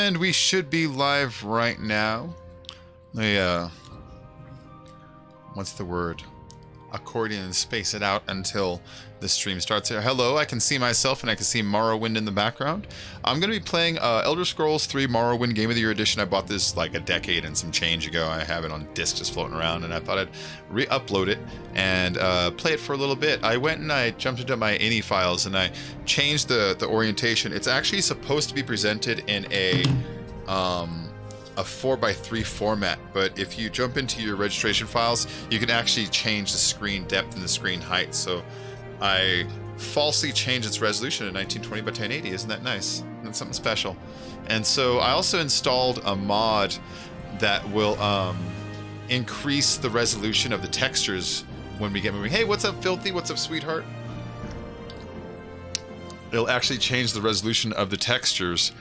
And we should be live right now. What's the word? Accordion and space it out until the stream starts here. Hello, I can see myself and I can see Morrowind in the background. I'm going to be playing Elder Scrolls 3 Morrowind Game of the Year Edition. I bought this like a decade and some change ago. I have it on disc just floating around, and I thought I'd re-upload it and play it for a little bit. I went and I jumped into my INI files and I changed the orientation. It's actually supposed to be presented in a 4:3 format, but if you jump into your registration files, you can actually change the screen depth and the screen height. So I falsely changed its resolution to 1920 by 1080. Isn't that nice? That's something special. And so I also installed a mod that will increase the resolution of the textures when we get moving. Hey, what's up, Filthy? What's up, sweetheart? It'll actually change the resolution of the textures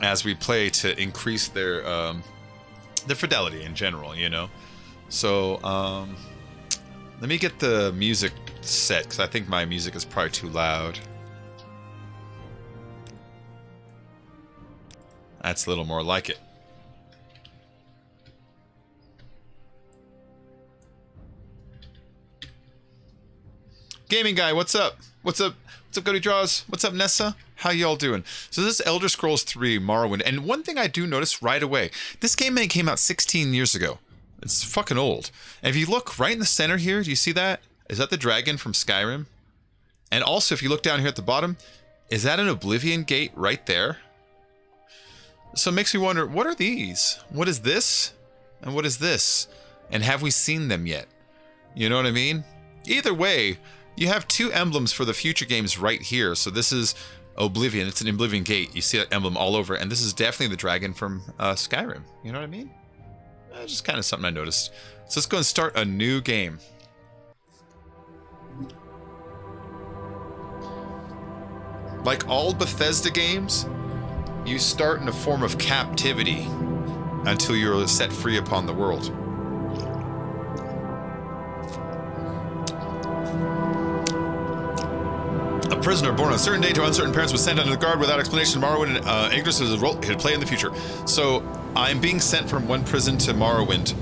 as we play to increase their fidelity in general, you know. So let me get the music set, because I think my music is probably too loud. That's a little more like it. Gaming guy, what's up? What's up? What's up, GOTY Draws? What's up, Nessa? How y'all doing? So this is Elder Scrolls 3 Morrowind, and one thing I do notice right away, this game came out 16 years ago. It's fucking old. And if you look right in the center here, do you see that? Is that the dragon from Skyrim? And also, if you look down here at the bottom, is that an Oblivion gate right there? So it makes me wonder, what are these? What is this? And what is this? And have we seen them yet? You know what I mean? Either way, you have two emblems for the future games right here. So this is Oblivion. It's an Oblivion gate. You see that emblem all over. And this is definitely the dragon from Skyrim. You know what I mean? Just kind of something I noticed. So let's go and start a new game. Like all Bethesda games, you start in a form of captivity until you're set free upon the world. A prisoner born on a certain day to uncertain parents was sent under the guard without explanation to Morrowind, and ignorance of his role he'd play in the future. So I'm being sent from one prison to Morrowind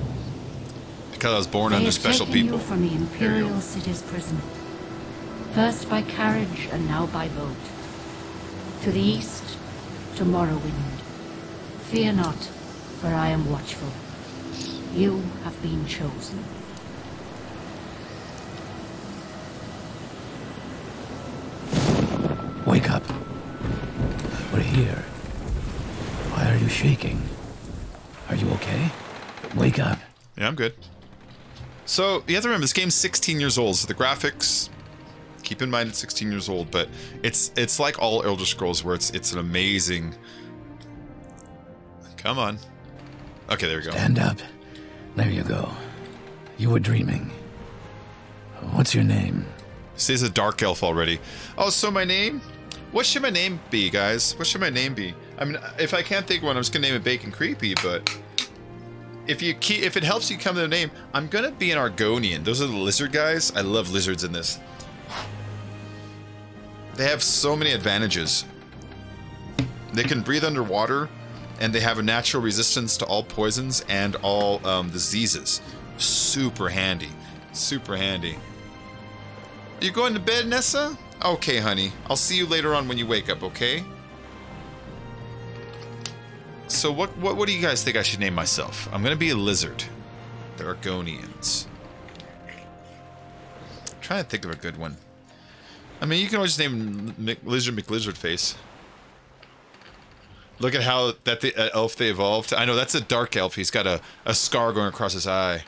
because I was born under special people. You from the Imperial City's prison, first by carriage and now by boat. To the east, to Morrowind. Fear not, for I am watchful. You have been chosen. Wake up. We're here. Why are you shaking? Are you okay? Wake up. Yeah, I'm good. So, you have to remember, this game's 16 years old, so the graphics, keep in mind it's 16 years old, but it's like all Elder Scrolls where it's an amazing... Come on. Okay, there we go. Stand up. There you go. You were dreaming. What's your name? See, it's a dark elf already. Oh, so my name? What should my name be, guys? What should my name be? I mean, if I can't think of one, I'm just gonna name it Bacon Creepy, but... If it helps you come to the name, I'm gonna be an Argonian. Those are the lizard guys. I love lizards in this. They have so many advantages. They can breathe underwater, and they have a natural resistance to all poisons and all diseases. Super handy. Super handy. Are you going to bed, Nessa? Okay, honey. I'll see you later on when you wake up, okay? So what do you guys think I should name myself? I'm gonna be a lizard. The Argonians. I'm trying to think of a good one. I mean, you can always name Lizard McLizardface. Look at how the elf they evolved. I know, that's a dark elf. He's got a scar going across his eye.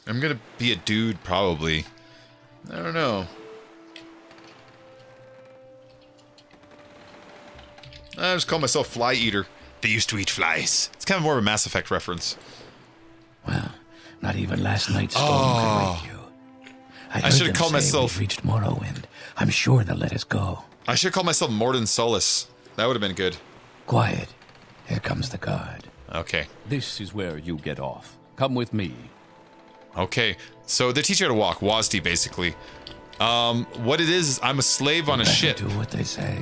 I'm gonna be a dude, probably. I don't know. I just call myself Fly Eater. They used to eat flies. It's kind of more of a Mass Effect reference. Well, not even last night's storm could wake you. I should have called myself... We've reached Morrowind. I'm sure they'll let us go. I should have called myself Morden Solus. That would have been good. Quiet. Here comes the guard. Okay. This is where you get off. Come with me. Okay. So they teach you how to walk. WASD, basically. What it is I'm a slave on a ship. Do what they say.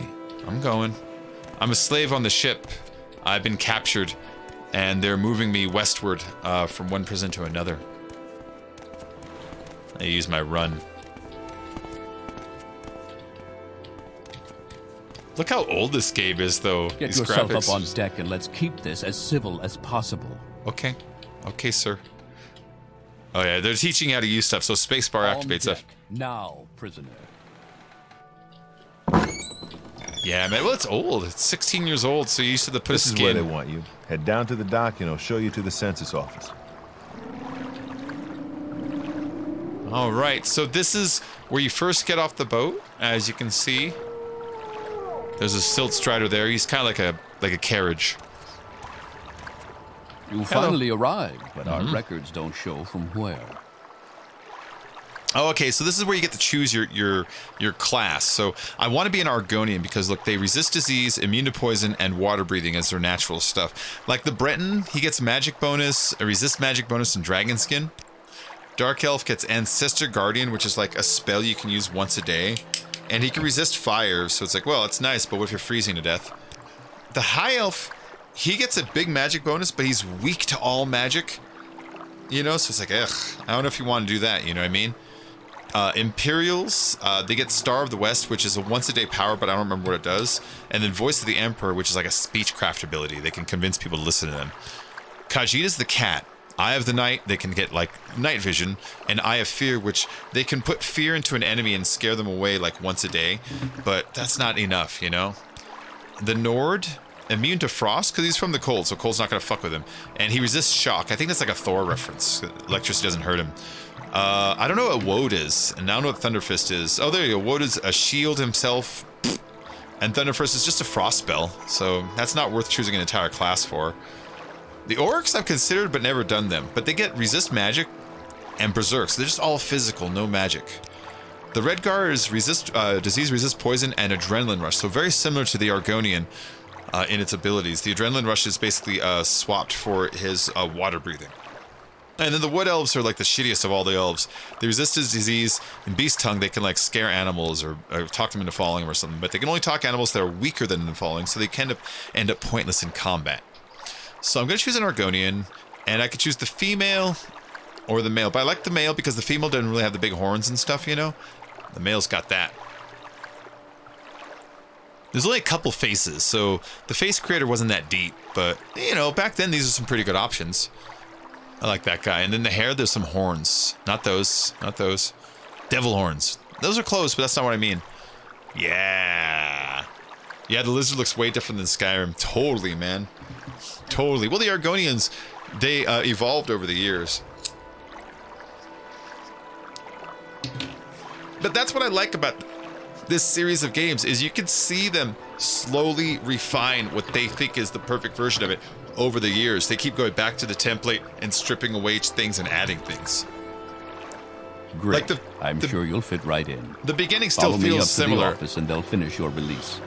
I'm going. I'm a slave on the ship. I've been captured, and they're moving me westward from one prison to another. I use my run. Look how old this game is, though. Get These yourself graphics. up on deck and let's keep this as civil as possible. Okay. Okay, sir. Oh, yeah, they're teaching you how to use stuff, so spacebar On activates deck. stuff. Now, prisoner. Yeah, man. Well, it's old. It's 16 years old, so you used to put This a is skin. where they want you. Head down to the dock and I'll show you to the census office. All right, so this is where you first get off the boat. As you can see, there's a silt strider there. He's kind of like a carriage. You finally arrived, but our records don't show from where. Oh, okay, so this is where you get to choose your class. So I want to be an Argonian because, look, they resist disease, immune to poison, and water breathing as their natural stuff. Like the Breton, he gets magic bonus, a resist magic bonus, and dragon skin. Dark Elf gets Ancestor Guardian, which is like a spell you can use once a day. And he can resist fire, so it's like, well, it's nice, but what if you're freezing to death? The High Elf, he gets a big magic bonus, but he's weak to all magic. You know, so it's like, ugh, I don't know if you want to do that, you know what I mean? Imperials, they get Star of the West, which is a once-a-day power, but I don't remember what it does. And then Voice of the Emperor, which is like a speechcraft ability. They can convince people to listen to them. Khajiit's the cat. Eye of the Night, they can get like night vision, and Eye of Fear, which they can put fear into an enemy and scare them away like once a day, but that's not enough, you know? The Nord, immune to frost, because he's from the cold, so cold's not going to fuck with him. And he resists shock. I think that's like a Thor reference. Electricity doesn't hurt him. I don't know what Woad is, and I don't know what Thunderfist is. Oh, there you go. Woad is a shield himself, and Thunderfist is just a frost spell, so that's not worth choosing an entire class for. The Orcs I've considered but never done them, but they get resist magic and berserk, so they're just all physical, no magic. The Redguard is resist disease, resist poison, and adrenaline rush, so very similar to the Argonian in its abilities. The adrenaline rush is basically swapped for his water breathing. And then the Wood Elves are like the shittiest of all the elves. They resist his disease. In Beast Tongue, they can like scare animals or talk them into falling or something, but they can only talk animals that are weaker than them falling, so they can end up pointless in combat. So I'm going to choose an Argonian, and I could choose the female or the male. But I like the male because the female doesn't really have the big horns and stuff, you know? The male's got that. There's only a couple faces, so the face creator wasn't that deep. But, you know, back then these are some pretty good options. I like that guy. And then the hair, there's some horns. Not those. Not those. Devil horns. Those are close, but that's not what I mean. Yeah. Yeah, the lizard looks way different than Skyrim. Totally, man. Totally. Well, the Argonians, they evolved over the years. But that's what I like about this series of games, is you can see them slowly refine what they think is the perfect version of it over the years. They keep going back to the template and stripping away things and adding things. Great. Like I'm sure you'll fit right in. The beginning still Follow me up feels to the similar. office and they'll finish your release.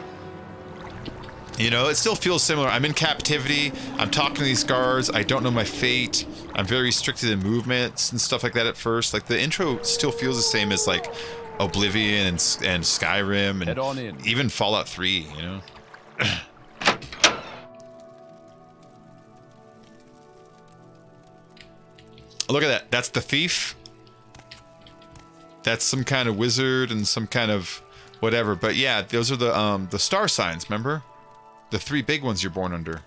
You know, it still feels similar. I'm in captivity. I'm talking to these guards. I don't know my fate. I'm very restricted in movements and stuff like that at first. Like, the intro still feels the same as, like, Oblivion and Skyrim Head on in. and even Fallout 3, you know? Look at that. That's the thief. That's some kind of wizard and some kind of whatever. But yeah, those are the star signs, remember? The three big ones you're born under.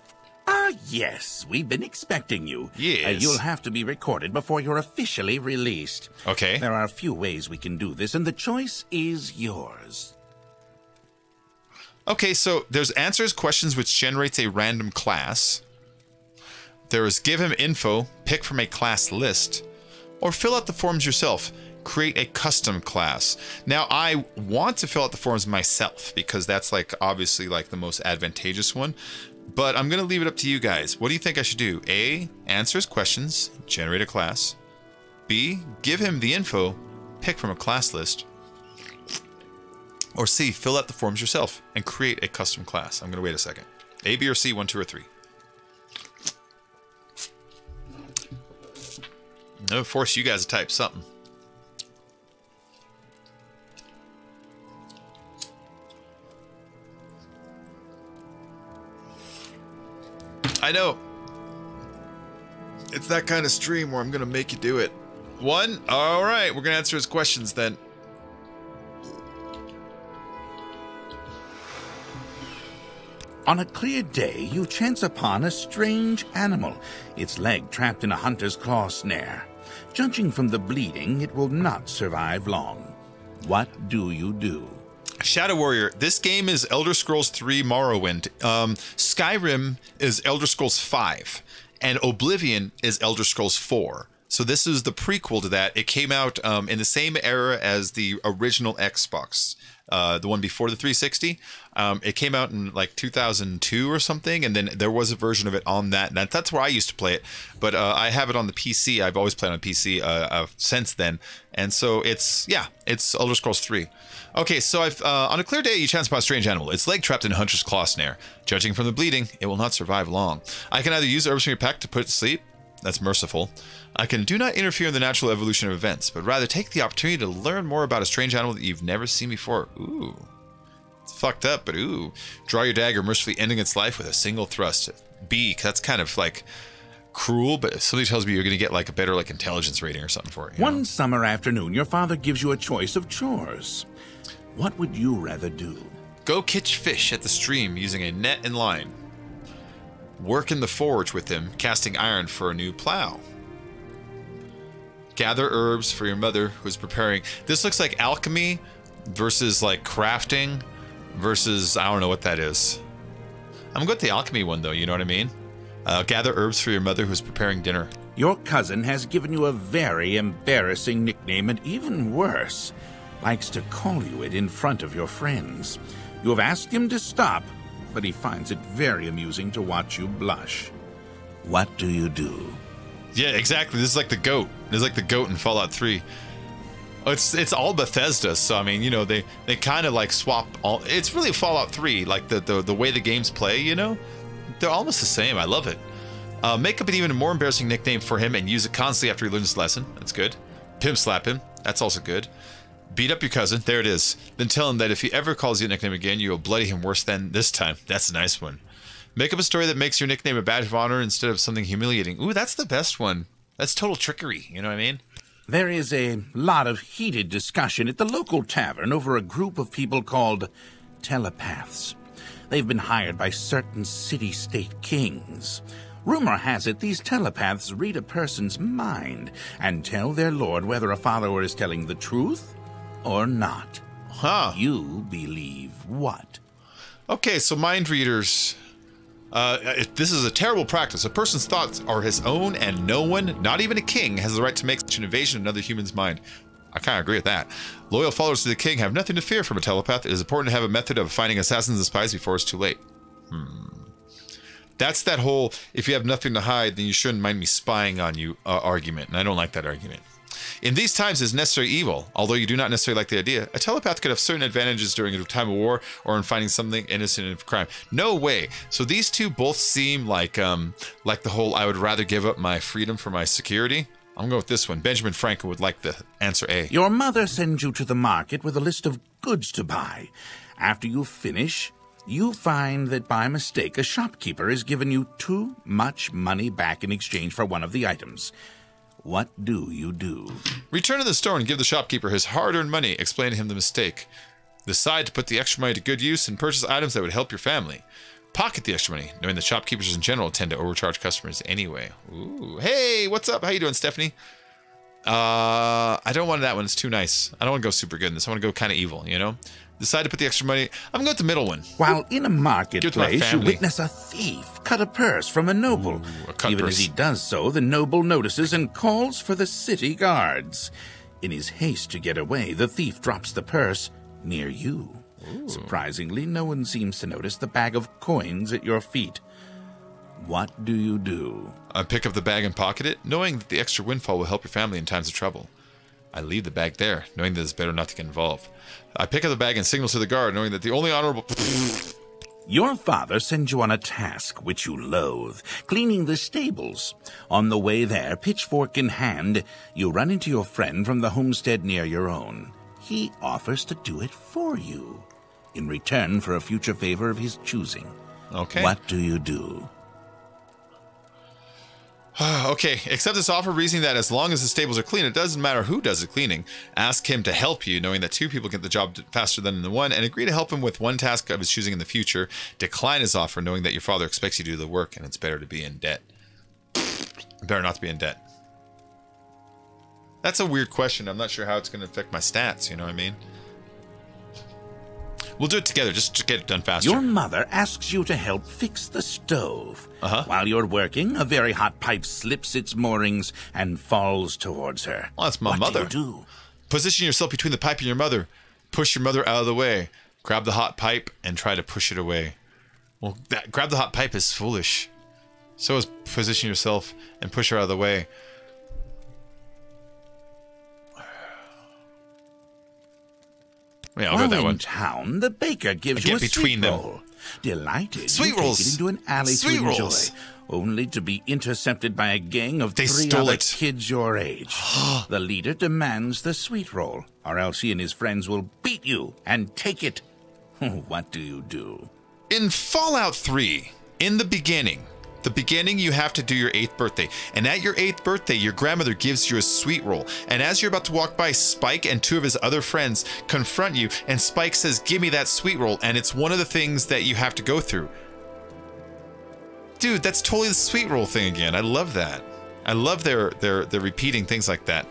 Ah, yes. We've been expecting you. Yes. You'll have to be recorded before you're officially released. Okay. There are a few ways we can do this, and the choice is yours. Okay, so there's answers questions which generates a random class. There is give him info, pick from a class list, or fill out the forms yourself. Create a custom class. Now, I want to fill out the forms myself because that's like obviously like the most advantageous one, but I'm going to leave it up to you guys. What do you think I should do? A, answers questions, generate a class. B, give him the info, pick from a class list. Or C, fill out the forms yourself and create a custom class. I'm going to wait a second. A, B, or C, 1, 2, or 3. I'll force you guys to type something. I know. It's that kind of stream where I'm going to make you do it. 1? All right, we're going to answer his questions then. On a clear day, you chance upon a strange animal, its leg trapped in a hunter's claw snare. Judging from the bleeding, it will not survive long. What do you do? Shadow Warrior, this game is Elder Scrolls 3 Morrowind. Skyrim is Elder Scrolls 5, and Oblivion is Elder Scrolls 4. So this is the prequel to that. It came out in the same era as the original Xbox, the one before the 360. It came out in like 2002 or something, and then there was a version of it on that. And that's where I used to play it, but I have it on the PC. I've always played on PC since then, and so it's Elder Scrolls 3. Okay, so on a clear day, you chance upon a strange animal. Its leg trapped in a hunter's claw snare. Judging from the bleeding, it will not survive long. I can either use herbs from your pack to put it to sleep. That's merciful. I can do not interfere in the natural evolution of events, but rather take the opportunity to learn more about a strange animal that you've never seen before. Ooh. It's fucked up, but ooh. Draw your dagger, mercifully ending its life with a single thrust. B, that's kind of like cruel, but somebody tells me you're going to get like a better like intelligence rating or something for it. One summer afternoon, your father gives you a choice of chores. What would you rather do? Go catch fish at the stream using a net and line. Work in the forge with him, casting iron for a new plow. Gather herbs for your mother who's preparing. This looks like alchemy versus like crafting versus I don't know what that is. I'm going to go with the alchemy one though, you know what I mean? Gather herbs for your mother who's preparing dinner. Your cousin has given you a very embarrassing nickname, and even worse, likes to call you it in front of your friends. You have asked him to stop, but he finds it very amusing to watch you blush. What do you do? Yeah, exactly. This is like the goat. This is like the goat in Fallout 3. It's all Bethesda, so I mean, you know, they kind of like swap all. It's really Fallout 3, like the way the games play, you know? They're almost the same. I love it. Make up an even more embarrassing nickname for him and use it constantly after he learns his lesson. That's good. Pimp slap him. That's also good. Beat up your cousin. There it is. Then tell him that if he ever calls you a nickname again, you will bloody him worse than this time. That's a nice one. Make up a story that makes your nickname a badge of honor instead of something humiliating. Ooh, that's the best one. That's total trickery. You know what I mean? There is a lot of heated discussion at the local tavern over a group of people called telepaths. They've been hired by certain city-state kings. Rumor has it these telepaths read a person's mind and tell their lord whether a follower is telling the truth or not. Huh. You believe what? Okay, so mind readers. This is a terrible practice. A person's thoughts are his own, and no one, not even a king, has the right to make such an invasion of another human's mind. I kind of agree with that. Loyal followers to the king have nothing to fear from a telepath. It is important to have a method of finding assassins and spies before it's too late. That's that whole, if you have nothing to hide, then you shouldn't mind me spying on you argument, and I don't like that argument. In these times is necessary evil, although you do not necessarily like the idea. A telepath could have certain advantages during a time of war or in finding something innocent in crime. No way. So these two both seem like the whole I would rather give up my freedom for my security. I'm going with this one. Benjamin Franklin would like the answer A. Your mother sends you to the market with a list of goods to buy. After you finish, you find that by mistake a shopkeeper has given you too much money back in exchange for one of the items. What do you do? Return to the store and give the shopkeeper his hard-earned money. Explain to him the mistake. Decide to put the extra money to good use and purchase items that would help your family. Pocket the extra money, knowing that shopkeepers in general tend to overcharge customers anyway. Ooh. Hey, what's up? How you doing, Stephanie? I don't want that one. It's too nice. I don't want to go super good in this. I want to go kind of evil, you know? Decide to put the extra money. I'm going to go with the middle one. While in a marketplace, you witness a thief cut a purse from a noble. Ooh, Even as he does so, the noble notices and calls for the city guards. In his haste to get away, the thief drops the purse near you. Ooh. Surprisingly, no one seems to notice the bag of coins at your feet. What do you do? I pick up the bag and pocket it, knowing that the extra windfall will help your family in times of trouble. I leave the bag there, knowing that it's better not to get involved. I pick up the bag and signal to the guard, knowing that the only honorable... Your father sends you on a task which you loathe, cleaning the stables. On the way there, pitchfork in hand, you run into your friend from the homestead near your own. He offers to do it for you, in return for a future favor of his choosing. Okay. What do you do? Okay, accept this offer, reasoning that as long as the stables are clean, it doesn't matter who does the cleaning. Ask him to help you, knowing that 2 people get the job faster than the one, and agree to help him with one task of his choosing in the future. Decline his offer, knowing that your father expects you to do the work, and it's better to be in debt. Better not to be in debt. That's a weird question. I'm not sure how it's going to affect my stats, you know what I mean? We'll do it together, just to get it done faster. Your mother asks you to help fix the stove. While you're working, a very hot pipe slips its moorings and falls towards her. Well, that's my mother. What do you do? Position yourself between the pipe and your mother. Push your mother out of the way. Grab the hot pipe and try to push it away. Well, grab the hot pipe is foolish. So is position yourself and push her out of the way. Yeah, I'll While go that in one. town, the baker gives you a between sweet them. roll. Delighted, Sweet you rolls. take it into an alley Sweet to enjoy, rolls. only to be intercepted by a gang of They 3 stole other it. kids your age. The leader demands the sweet roll, or else he and his friends will beat you and take it. What do you do? In Fallout 3, in the beginning you have to do your 8th birthday. And at your 8th birthday, your grandmother gives you a sweet roll. And as you're about to walk by, Spike and 2 of his other friends confront you. And Spike says, give me that sweet roll. And it's one of the things that you have to go through. Dude, that's totally the sweet roll thing again. I love that. I love their repeating things like that.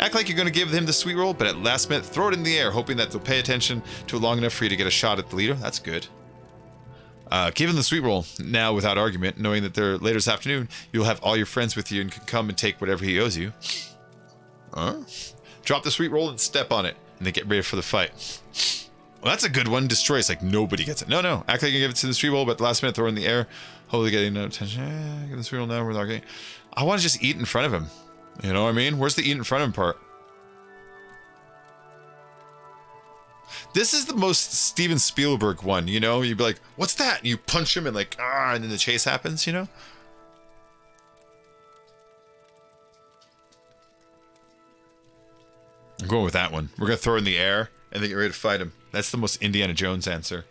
Act like you're going to give him the sweet roll, but at last minute, throw it in the air, hoping that they'll pay attention to it long enough for you to get a shot at the leader. That's good. Give him the sweet roll now without argument, knowing that later this afternoon you'll have all your friends with you and can come and take whatever he owes you. Drop the sweet roll and step on it, and then get ready for the fight. Well, that's a good one. Destroy. It's like nobody gets it. No. Act like you give it to the sweet roll, but at the last minute throw it in the air, hopefully getting no attention. Get the sweet roll now without getting. I want to just eat in front of him. You know what I mean? Where's the eat in front of him part? This is the most Steven Spielberg one, you know? You'd be like, what's that? And you punch him and like, and then the chase happens, you know? I'm going with that one. We're going to throw it in the air and then get ready to fight him. That's the most Indiana Jones answer.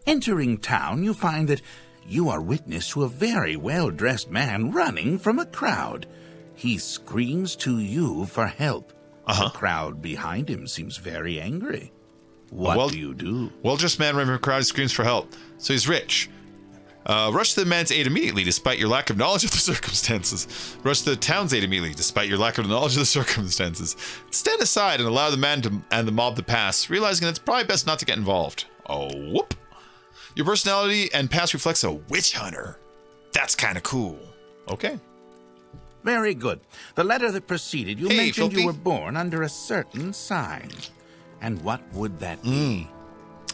Entering town, you find that you are witness to a very well-dressed man running from a crowd. He screams to you for help. The crowd behind him seems very angry. What do you do? Well-dressed man running from a crowd screams for help. So he's rich. Rush to the man's aid immediately, despite your lack of knowledge of the circumstances. Rush to the town's aid immediately, despite your lack of knowledge of the circumstances. Stand aside and allow the man and the mob to pass, realizing that it's probably best not to get involved. Oh, whoop. Your personality and past reflects a witch hunter. That's kind of cool. Okay. Very good. The letter that preceded you mentioned you were born under a certain sign. And what would that be?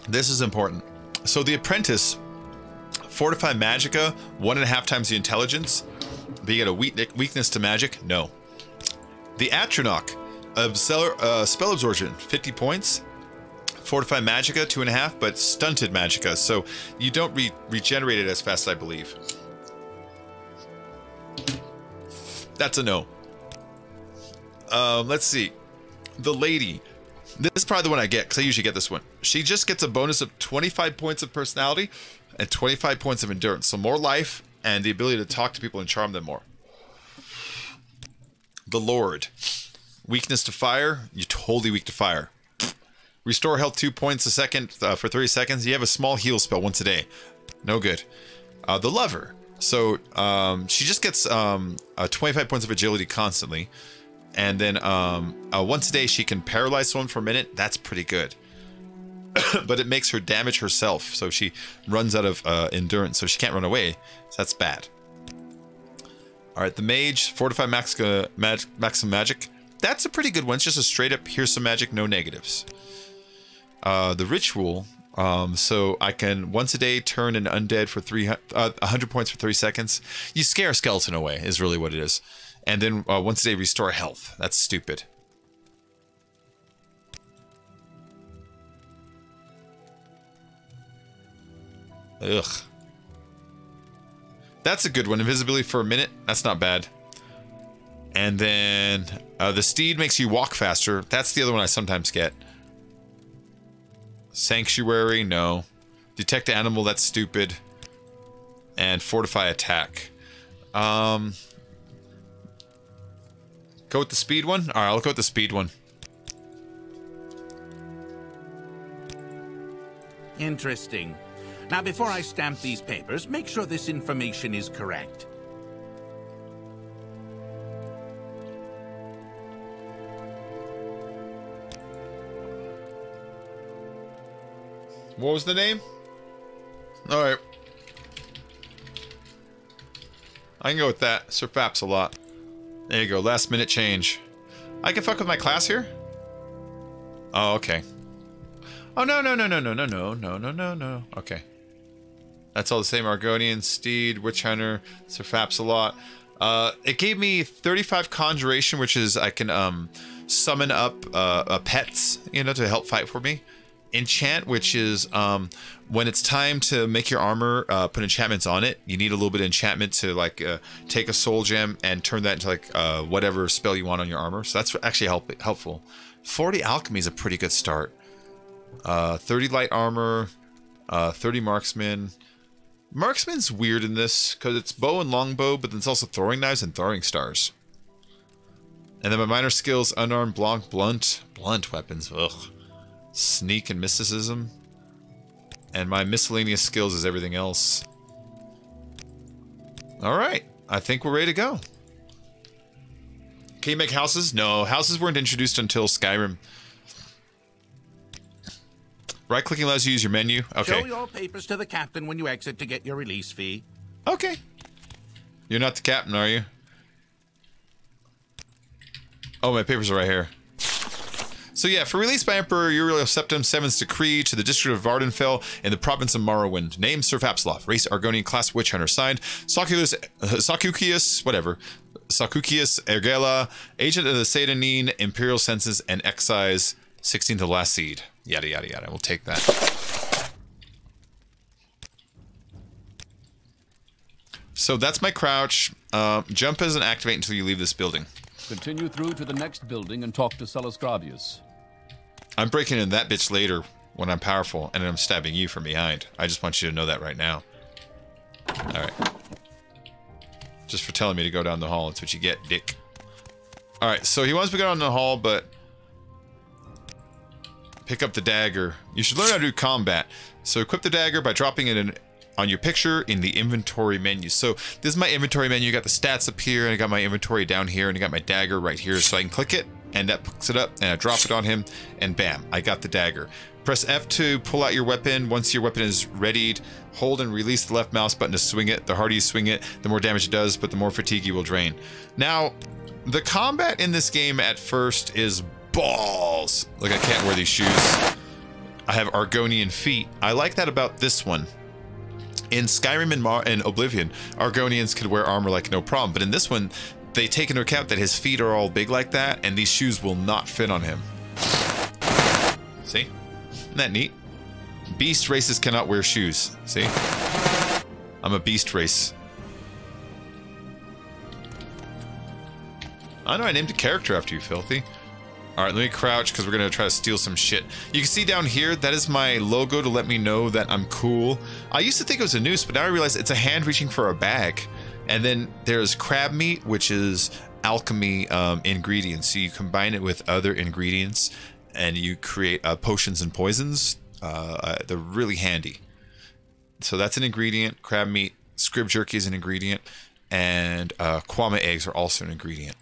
This is important. So the apprentice, fortify magicka, 1.5 times the intelligence, but you get a weakness to magic? No. The atronach, spell absorption, 50 points. Fortify magicka, 2.5, but stunted magicka, so you don't regenerate it as fast, I believe. That's a no. Let's see. The lady. This is probably the one I get, because I usually get this one. She just gets a bonus of 25 points of personality and 25 points of endurance. So more life and the ability to talk to people and charm them more. The Lord. Weakness to fire. You're totally weak to fire. Restore health 2 points a second for 30 seconds. You have a small heal spell once a day. No good. The Lover. So she just gets 25 points of agility constantly. And then once a day she can paralyze someone for a minute. That's pretty good. But it makes her damage herself. So she runs out of endurance. So she can't run away. So that's bad. Alright, the Mage. Fortify maximum magic. That's a pretty good one. It's just a straight up here's some magic, no negatives. The Ritual. So I can once a day turn an undead for 100 points for 30 seconds. You scare a skeleton away is really what it is. And then once a day restore health. That's stupid. Ugh. That's a good one. Invisibility for a minute. That's not bad. And then the Steed makes you walk faster. That's the other one I sometimes get. Sanctuary, no. Detect animal, that's stupid. And fortify attack. Go with the speed one? Alright, I'll go with the speed one. Interesting. Now, before I stamp these papers, make sure this information is correct. What was the name? Alright. I can go with that. Sir Faps a lot. There you go. Last minute change. I can fuck with my class here? Oh, okay. Oh, no. Okay. That's all the same. Argonian, Steed, Witch Hunter, Sir Faps a lot. It gave me 35 Conjuration, which is I can summon up pets, you know, to help fight for me. Enchant, which is when it's time to make your armor, put enchantments on it. You need a little bit of enchantment to like take a soul gem and turn that into like whatever spell you want on your armor. So that's actually helpful. 40 alchemy is a pretty good start. 30 light armor, 30 marksman. Marksman's weird in this because it's bow and longbow, but then it's also throwing knives and throwing stars. And then my minor skills: unarmed, blunt weapons. Ugh. Sneak and mysticism. And my miscellaneous skills is everything else. Alright, I think we're ready to go. Can you make houses? No, houses weren't introduced until Skyrim. Right-clicking allows you to use your menu. Okay. Show your papers to the captain when you exit to get your release fee. Okay. You're not the captain, are you? Oh, my papers are right here. So yeah, for release by Emperor Uriel Septim, 7th decree to the district of Vardenfell in the province of Morrowind. Name Sir Fapslov. Race Argonian, class Witch Hunter. Signed Sakukius Ergela, agent of the Satanine, Imperial Census and Excise, 16th to last seed. Yada yada yada. We'll take that. So that's my crouch. Jump doesn't activate until you leave this building. Continue through to the next building and talk to Celisgravius. I'm breaking in that bitch later when I'm powerful, and then I'm stabbing you from behind. I just want you to know that right now. Alright. Just for telling me to go down the hall. That's what you get, dick. Alright, so he wants me to go down the hall, but... pick up the dagger. You should learn how to do combat. So equip the dagger by dropping it on your picture in the inventory menu. So this is my inventory menu. You got the stats up here, and I got my inventory down here, and I got my dagger right here. So I can click it, and that picks it up, and I drop it on him, and bam, I got the dagger. Press F to pull out your weapon. Once your weapon is readied, hold and release the left mouse button to swing it. The harder you swing it, the more damage it does, but the more fatigue you will drain. Now, the combat in this game at first is balls. Like, I can't wear these shoes. I have Argonian feet. I like that about this one. In Skyrim and Oblivion, Argonians could wear armor like no problem, but in this one, they take into account that his feet are all big like that, and these shoes will not fit on him. See? Isn't that neat? Beast races cannot wear shoes. See? I'm a beast race. I know I named a character after you, filthy. Alright, let me crouch because we're going to try to steal some shit. You can see down here, that is my logo to let me know that I'm cool. I used to think it was a noose, but now I realize it's a hand reaching for a bag. And then there's crab meat, which is alchemy ingredients. So you combine it with other ingredients and you create potions and poisons. They're really handy. So that's an ingredient. Crab meat, scrib jerky is an ingredient. And kwama eggs are also an ingredient.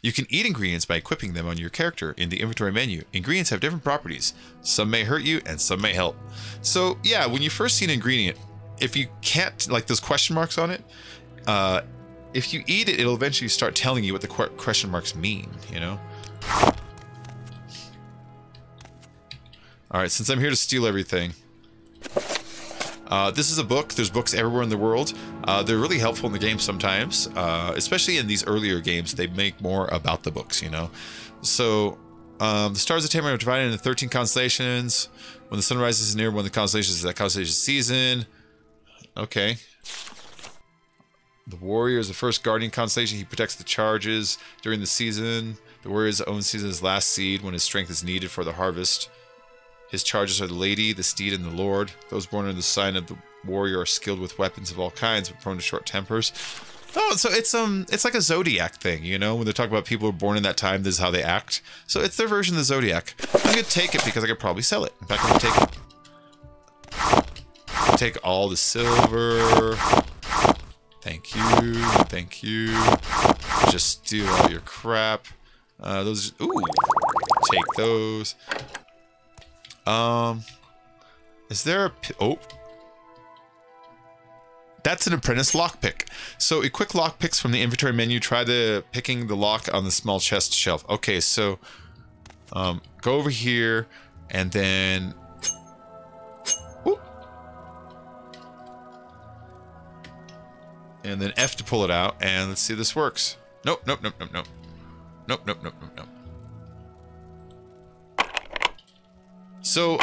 You can eat ingredients by equipping them on your character in the inventory menu. Ingredients have different properties. Some may hurt you and some may help. So yeah, when you first see an ingredient, if you can't, like those question marks on it, if you eat it, it'll eventually start telling you what the question marks mean, you know? Alright, since I'm here to steal everything, this is a book. There's books everywhere in the world. They're really helpful in the game sometimes, especially in these earlier games. They make more about the books, you know. So, the stars of Tamar are divided into 13 constellations. When the sun rises near one of the constellations, that constellation's season. Okay. The warrior is the first guardian constellation. He protects the charges during the season. The warrior's own season is last seed when his strength is needed for the harvest. His charges are the lady, the steed, and the lord. Those born under the sign of the warrior are skilled with weapons of all kinds, but prone to short tempers. Oh, so it's like a Zodiac thing, you know, when they talk about people who are born in that time, this is how they act. So it's their version of the Zodiac. I'm gonna take it because I could probably sell it. In fact, I'm gonna take all the silver. Thank you, thank you. Just steal all your crap. Those, ooh, take those. Is there a, oh. That's an apprentice lockpick. So equip lockpicks from the inventory menu. Try picking the lock on the small chest shelf. Okay, so go over here and then whoop, and then F to pull it out. And let's see if this works. Nope, nope, nope, nope, nope, nope, nope, nope, nope, nope. So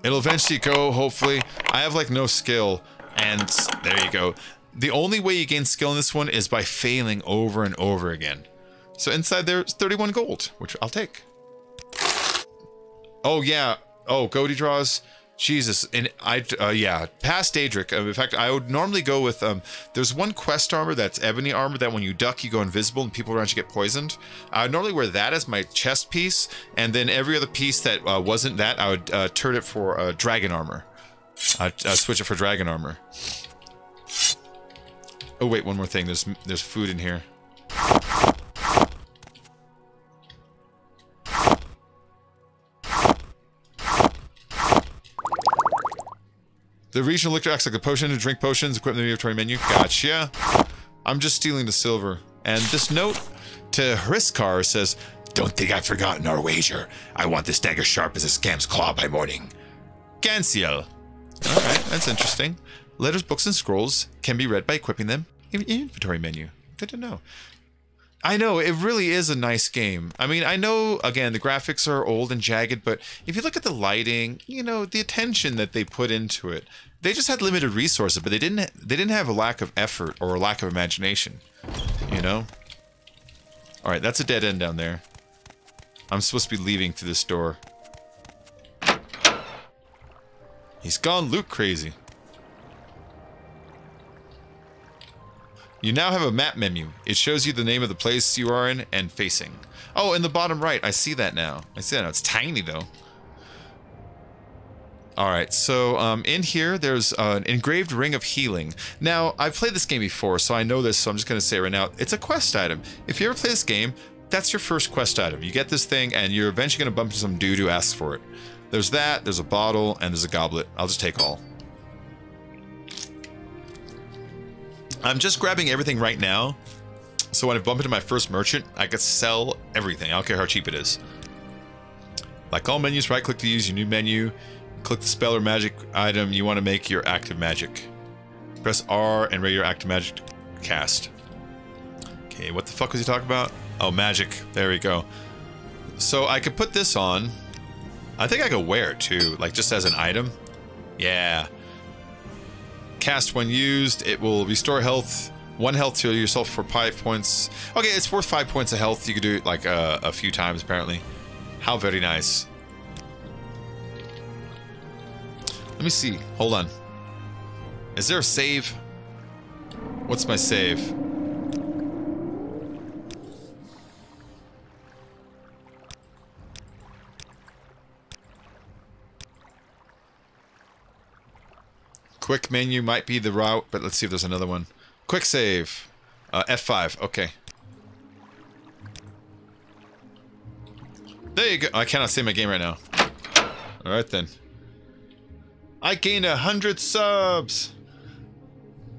it'll eventually go, hopefully. I have like no skill, and there you go. The only way you gain skill in this one is by failing over and over again. So inside there's 31 gold, which I'll take. Oh yeah, oh, GOTY draws. Jesus, and yeah, past Daedric. In fact, I would normally go with, there's one quest armor that's ebony armor that when you duck, you go invisible and people around you get poisoned. I would normally wear that as my chest piece, and then every other piece that wasn't that, I would turn it for dragon armor. I'd switch it for dragon armor. Oh wait, one more thing. There's food in here. The regional elixir acts like a potion to drink potions, equip in the inventory menu. Gotcha. I'm just stealing the silver. And this note to Hriskar says, "Don't think I've forgotten our wager. I want this dagger sharp as a scam's claw by morning." Gansiel. Alright, that's interesting. Letters, books, and scrolls can be read by equipping them in the inventory menu. Good to know. I know, it really is a nice game. I mean, I know, again, the graphics are old and jagged, but if you look at the lighting, you know, the attention that they put into it, they just had limited resources, but they didn't have a lack of effort or a lack of imagination, you know? All right, that's a dead end down there. I'm supposed to be leaving through this door. He's gone loot crazy. You now have a map menu. It shows you the name of the place you are in and facing. Oh, in the bottom right, I see that now. I see that now. It's tiny though. All right, so in here, there's an engraved ring of healing. Now, I've played this game before, so I know this, so I'm just gonna say right now, it's a quest item. If you ever play this game, that's your first quest item. You get this thing, and you're eventually gonna bump into some dude who asks for it. There's that, there's a bottle, and there's a goblet. I'll just take all. I'm just grabbing everything right now, so when I bump into my first merchant, I can sell everything. I don't care how cheap it is. Like all menus, right-click to use your new menu. Click the spell or magic item you want to make your active magic. Press R and ready your active magic to cast. Okay, what the fuck was he talking about? Oh, magic. There we go. So I could put this on. I think I could wear it too, like just as an item. Yeah. Cast when used, it will restore health, 1 health to yourself for 5 points. Okay, it's worth 5 points of health. You could do it like a few times apparently. How very nice. Let me see. Hold on. Is there a save? What's my save? Quick menu might be the route, but let's see if there's another one. Quick save. F5. Okay. There you go. I cannot see my game right now. All right then. I gained 100 subs.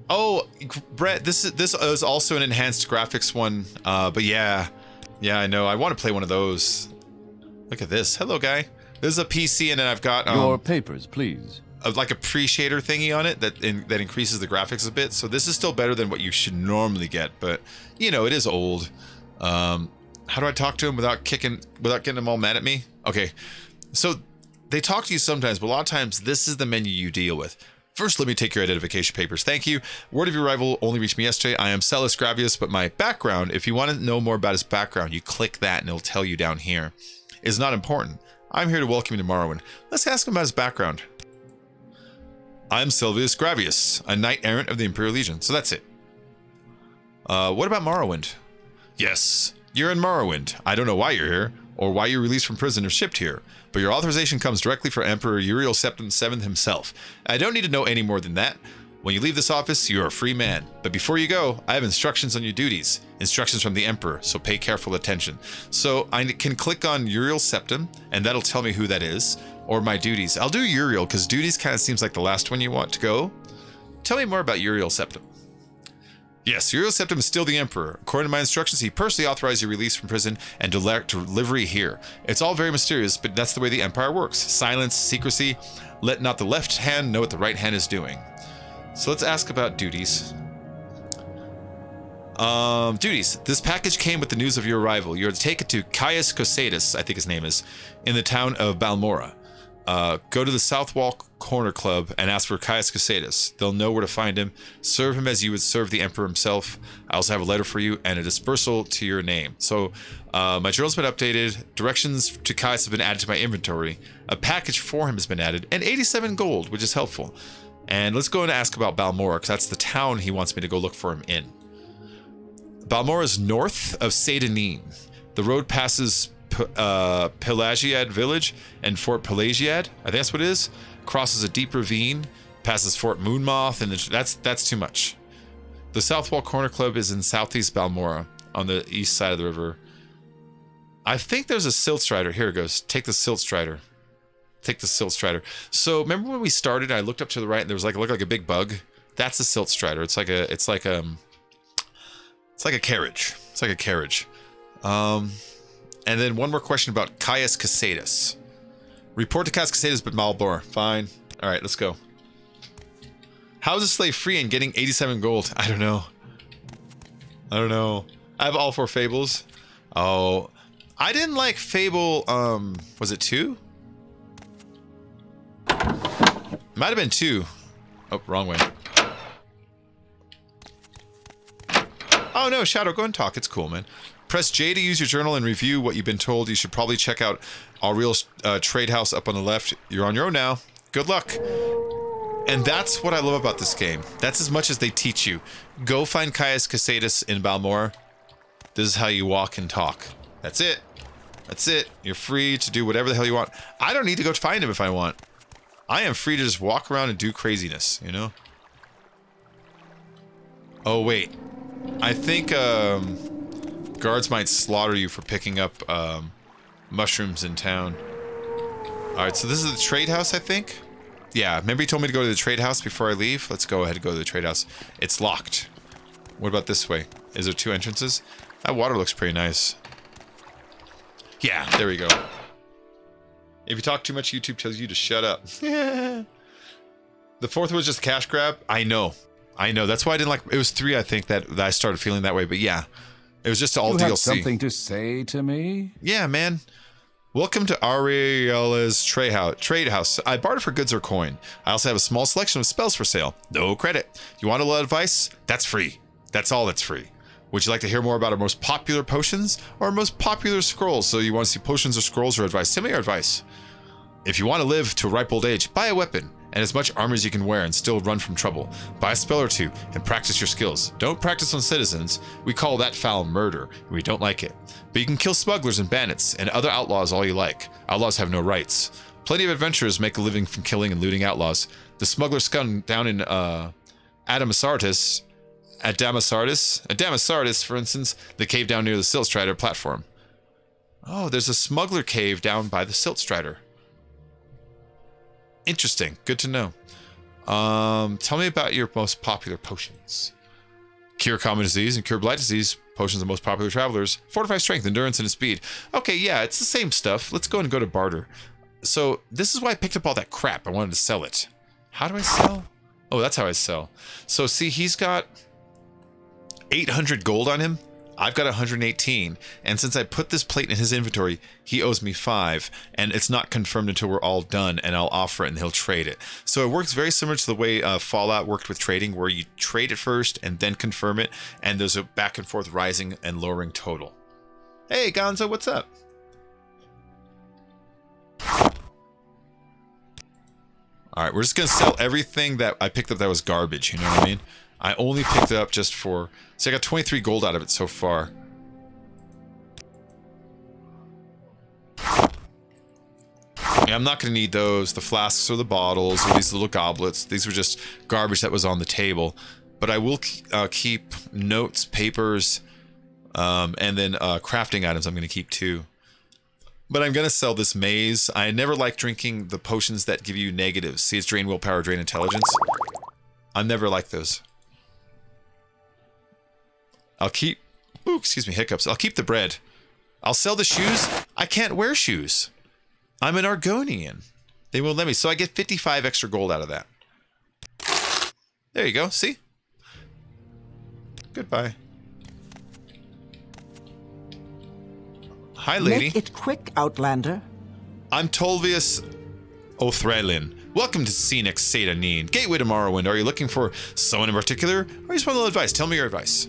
Oh, Brett, this is also an enhanced graphics one. But yeah, I know. I want to play one of those. Look at this. Hello, guy. This is a PC, and then I've got your papers, please. Like a pre-shader thingy on it that increases the graphics a bit. So this is still better than what you should normally get, but you know, it is old. How do I talk to him without getting him all mad at me? Okay, so they talk to you sometimes, but a lot of times this is the menu you deal with. First, let me take your identification papers. Thank you. Word of your arrival only reached me yesterday. I am Celis Gravius, but my background, if you want to know more about his background, you click that and it'll tell you down here. It's not important. I'm here to welcome you to Morrowind. Let's ask him about his background. I'm Silvius Gravius, a knight errant of the Imperial Legion. So that's it. What about Morrowind? Yes, you're in Morrowind. I don't know why you're here, or why you're released from prison or shipped here, but your authorization comes directly from Emperor Uriel Septim VII himself. I don't need to know any more than that. When you leave this office, you're a free man. But before you go, I have instructions on your duties. Instructions from the Emperor, so pay careful attention. So I can click on Uriel Septim, and that'll tell me who that is, or my duties. I'll do Uriel, because duties kind of seems like the last one you want to go. Tell me more about Uriel Septim. Yes, Uriel Septim is still the Emperor. According to my instructions, he personally authorized your release from prison and delivery here. It's all very mysterious, but that's the way the Empire works. Silence, secrecy. Let not the left hand know what the right hand is doing. So let's ask about duties. Duties. This package came with the news of your arrival. You're to take it to Caius Cosatus, I think his name is, in the town of Balmora. Go to the South Wall Corner Club and ask for Caius Cosatus. They'll know where to find him. Serve him as you would serve the Emperor himself. I also have a letter for you and a dispersal to your name. So, my journal's been updated. Directions to Caius have been added to my inventory. A package for him has been added. And 87 gold, which is helpful. And let's go and ask about Balmora, because that's the town he wants me to go look for him in. Balmora is north of Sedanine. The road passes Pelagiad village and Fort Pelagiad, I think that's what it is. Crosses a deep ravine, passes Fort Moonmoth, and that's too much. The South Wall Corner Club is in southeast Balmora, on the east side of the river. I think there's a Silt Strider. Here it goes. Take the Silt Strider. Take the Silt Strider. So remember when we started, I looked up to the right and there was looked like a big bug? That's a Silt Strider. It's like a carriage. It's like a carriage. And then one more question about Caius Cosatus. Report to Caius Cosatus, but Malbor. Fine. All right, let's go. How is a slave free and getting 87 gold? I don't know. I have all 4 fables. Oh, I didn't like Fable, was it 2? Might have been 2. Oh, wrong way. Oh no, Shadow, go and talk. It's cool, man. Press J to use your journal and review what you've been told. You should probably check out our real trade house up on the left. You're on your own now. Good luck. And that's what I love about this game. That's as much as they teach you. Go find Caius Cosatus in Balmora. This is how you walk and talk. That's it. That's it. You're free to do whatever the hell you want. I don't need to go find him if I want. I am free to just walk around and do craziness, you know? Oh, wait. I think, guards might slaughter you for picking up, mushrooms in town. Alright, so this is the trade house, I think? Yeah, remember you told me to go to the trade house before I leave? Let's go ahead and go to the trade house. It's locked. What about this way? Is there 2 entrances? That water looks pretty nice. Yeah, there we go. If you talk too much, YouTube tells you to shut up. The 4th was just a cash grab? I know. That's why I didn't like... It was 3, I think, that I started feeling that way. But yeah, it was just all DLC. You have something to say to me? Yeah, man. Welcome to Ariela's trade house. I barter for goods or coin. I also have a small selection of spells for sale. No credit. You want a little advice? That's free. That's all that's free. Would you like to hear more about our most popular potions or our most popular scrolls? So you want to see potions or scrolls or advice? Send me your advice. If you want to live to a ripe old age, buy a weapon and as much armor as you can wear and still run from trouble. Buy a spell or 2 and practice your skills. Don't practice on citizens. We call that foul murder, and we don't like it. But you can kill smugglers and bandits and other outlaws all you like. Outlaws have no rights. Plenty of adventurers make a living from killing and looting outlaws. The smuggler scum down in Adamasartis, for instance, the cave down near the Silt Strider platform. Oh, there's a smuggler cave down by the Silt Strider. Interesting. Good to know. Tell me about your most popular potions. Cure common disease and cure blight disease. Potions of most popular travelers. Fortify strength, endurance, and speed. Okay, yeah, it's the same stuff. Let's go and go to barter. So, this is why I picked up all that crap. I wanted to sell it. How do I sell? Oh, that's how I sell. So, see, he's got 800 gold on him. I've got 118, and since I put this plate in his inventory, he owes me 5, and it's not confirmed until we're all done, and I'll offer it and he'll trade it. So it works very similar to the way Fallout worked with trading, where you trade it first and then confirm it, and there's a back and forth rising and lowering total. Hey, Gonzo, what's up? All right, we're just gonna sell everything that I picked up that was garbage. You know what I mean? I only picked it up just for... So I got 23 gold out of it so far. Yeah, I'm not gonna need those. The flasks or the bottles or these little goblets. These were just garbage that was on the table. But I will keep notes, papers, and then crafting items I'm gonna keep too. But I'm gonna sell this maze. I never like drinking the potions that give you negatives. See, it's drain willpower, drain intelligence. I never like those. I'll keep... Ooh, excuse me, hiccups. I'll keep the bread. I'll sell the shoes. I can't wear shoes. I'm an Argonian. They won't let me. So I get 55 extra gold out of that. There you go. See? Goodbye. Hi, lady. Make it quick, Outlander. I'm Tolvius Othrelin. Welcome to scenic Sadanin, gateway to Morrowind. Are you looking for someone in particular? Or you just want a little advice? Tell me your advice.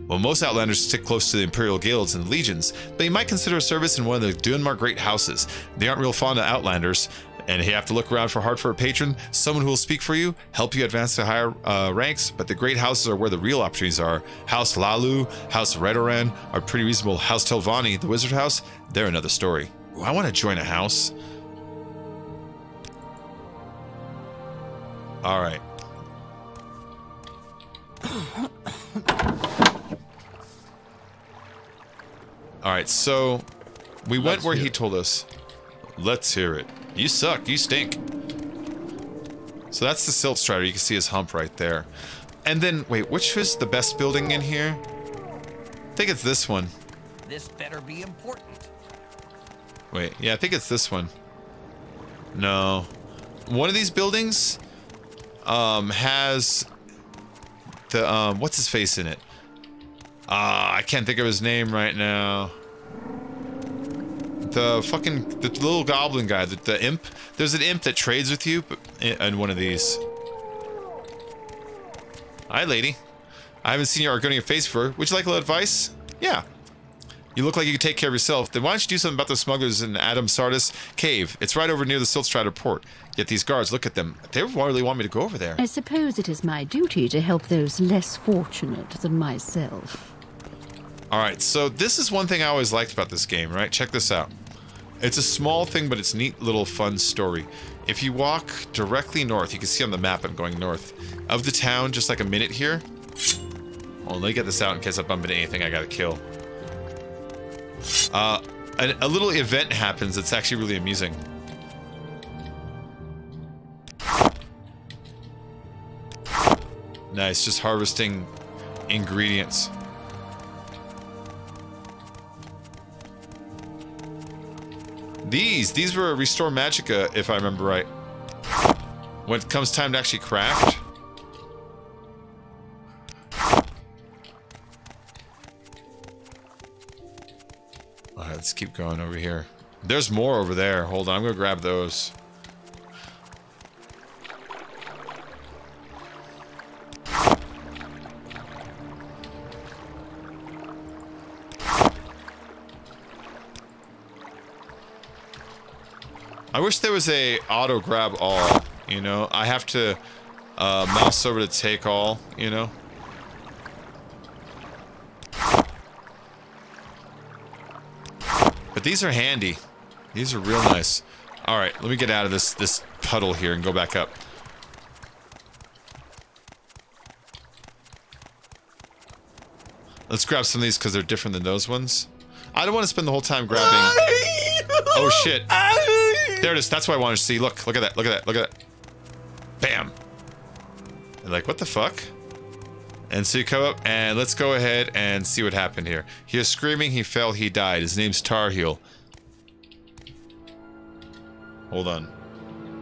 Well, most Outlanders stick close to the Imperial Guilds and Legions, but you might consider a service in one of the Dunmar Great Houses. They aren't real fond of Outlanders, and you have to look around hard for a patron, someone who will speak for you, help you advance to higher ranks, but the Great Houses are where the real opportunities are. House Lalu, House Redoran are pretty reasonable. House Telvanni, the Wizard House, they're another story. Ooh, I want to join a house. All right. All right, so we went where he told us. Let's hear it. You suck. You stink. So that's the Silt Strider. You can see his hump right there. And then, wait, which is the best building in here? I think it's this one. This better be important. Wait, yeah, I think it's this one. No. One of these buildings has the, what's his face in it? I can't think of his name right now. The little goblin guy, the imp. There's an imp that trades with you in one of these. Hi, lady. I haven't seen your Argonian face before. Would you like a little advice? Yeah. You look like you can take care of yourself. Then why don't you do something about the smugglers in Adam Sardis Cave? It's right over near the Siltstrider port. Yet these guards, look at them. They really want me to go over there. I suppose it is my duty to help those less fortunate than myself. Alright, so this is one thing I always liked about this game, right? Check this out. It's a small thing, but it's a neat little fun story. If you walk directly north, you can see on the map I'm going north, of the town, just like a minute here. Well, let me get this out in case I bump into anything I gotta kill. A little event happens that's actually really amusing. Nice, just harvesting ingredients. These were Restore Magicka, if I remember right. When it comes time to actually craft. Alright, let's keep going over here. There's more over there. Hold on, I'm gonna grab those. I wish there was a auto grab all, you know? I have to mouse over to take all, you know? But these are handy. These are real nice. Alright, let me get out of this puddle here and go back up. Let's grab some of these because they're different than those ones. I don't want to spend the whole time grabbing... Oh shit. There it is. That's what I wanted to see. Look at that. Look at that. Look at that. Bam. You're like, what the fuck? And so you come up and let's go ahead and see what happened here. He was screaming, he fell, he died. His name's Tarheel. Hold on.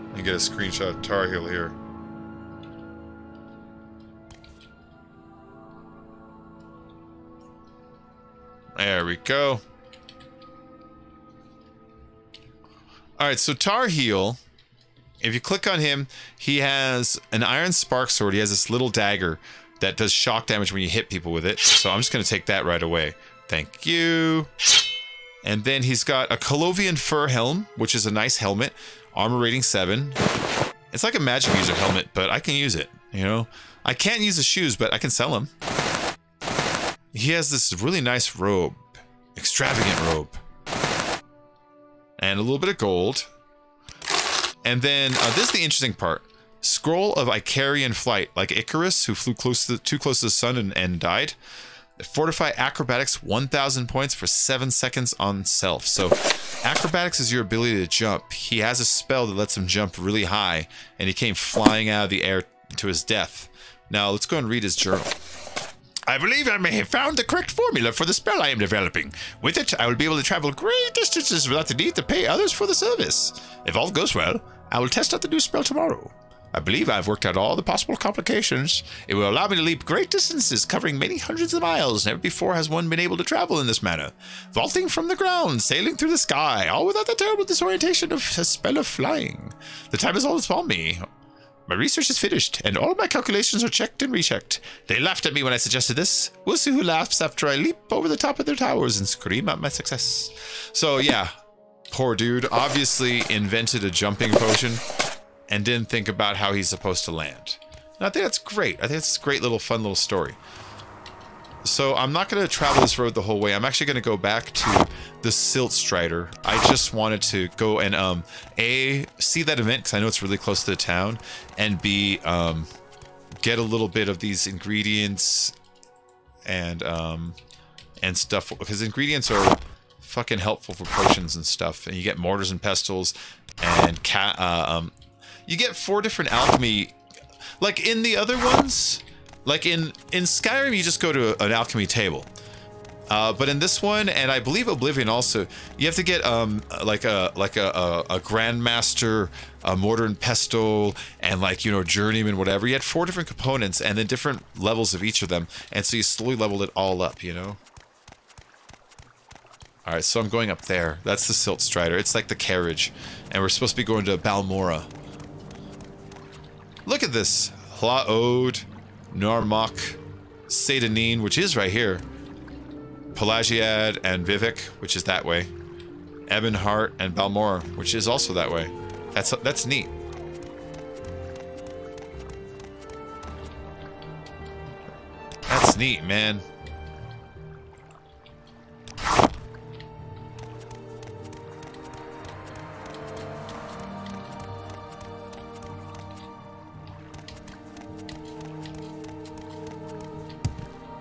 Let me get a screenshot of Tarheel here. There we go. Alright, so Tarheel, if you click on him, he has an iron spark sword. He has this little dagger that does shock damage when you hit people with it. So I'm just going to take that right away. Thank you. And then he's got a Colovian fur helm, which is a nice helmet. Armor rating 7. It's like a magic user helmet, but I can use it, you know? I can't use the shoes, but I can sell them. He has this really nice robe. Extravagant robe. And a little bit of gold. And then, this is the interesting part. Scroll of Icarian Flight, like Icarus, who flew too close to the sun and died. Fortify Acrobatics 1,000 points for 7 seconds on self. So, Acrobatics is your ability to jump. He has a spell that lets him jump really high, and he came flying out of the air to his death. Now, let's go and read his journal. I believe I may have found the correct formula for the spell I am developing. With it, I will be able to travel great distances without the need to pay others for the service. If all goes well, I will test out the new spell tomorrow. I believe I've worked out all the possible complications. It will allow me to leap great distances, covering many hundreds of miles. Never before has one been able to travel in this manner. Vaulting from the ground, sailing through the sky, all without the terrible disorientation of a spell of flying. The time is all upon me. My research is finished, and all of my calculations are checked and rechecked. They laughed at me when I suggested this. We'll see who laughs after I leap over the top of their towers and scream out my success. So, yeah. Poor dude. Obviously invented a jumping potion and didn't think about how he's supposed to land. And I think that's great. I think it's a great little fun little story. So I'm not going to travel this road the whole way. I'm actually going to go back to the Silt Strider. I just wanted to go and A, see that event because I know it's really close to the town, and B, get a little bit of these ingredients and stuff, because ingredients are fucking helpful for potions and stuff. And you get mortars and pestles, and you get 4 different alchemy. Like in the other ones, like in Skyrim, you just go to an alchemy table. But in this one, and I believe Oblivion also, you have to get like a Grandmaster, a Mortar and Pestle, and like, you know, Journeyman, whatever. You had 4 different components and then different levels of each of them, and so you slowly leveled it all up, you know. All right, so I'm going up there. That's the Silt Strider. It's like the carriage, and we're supposed to be going to Balmora. Look at this. Hlaod, Narmak, Seydanine, which is right here. Pelagiad and Vivek, which is that way. Ebonheart and Balmora, which is also that way. That's neat. That's neat, man.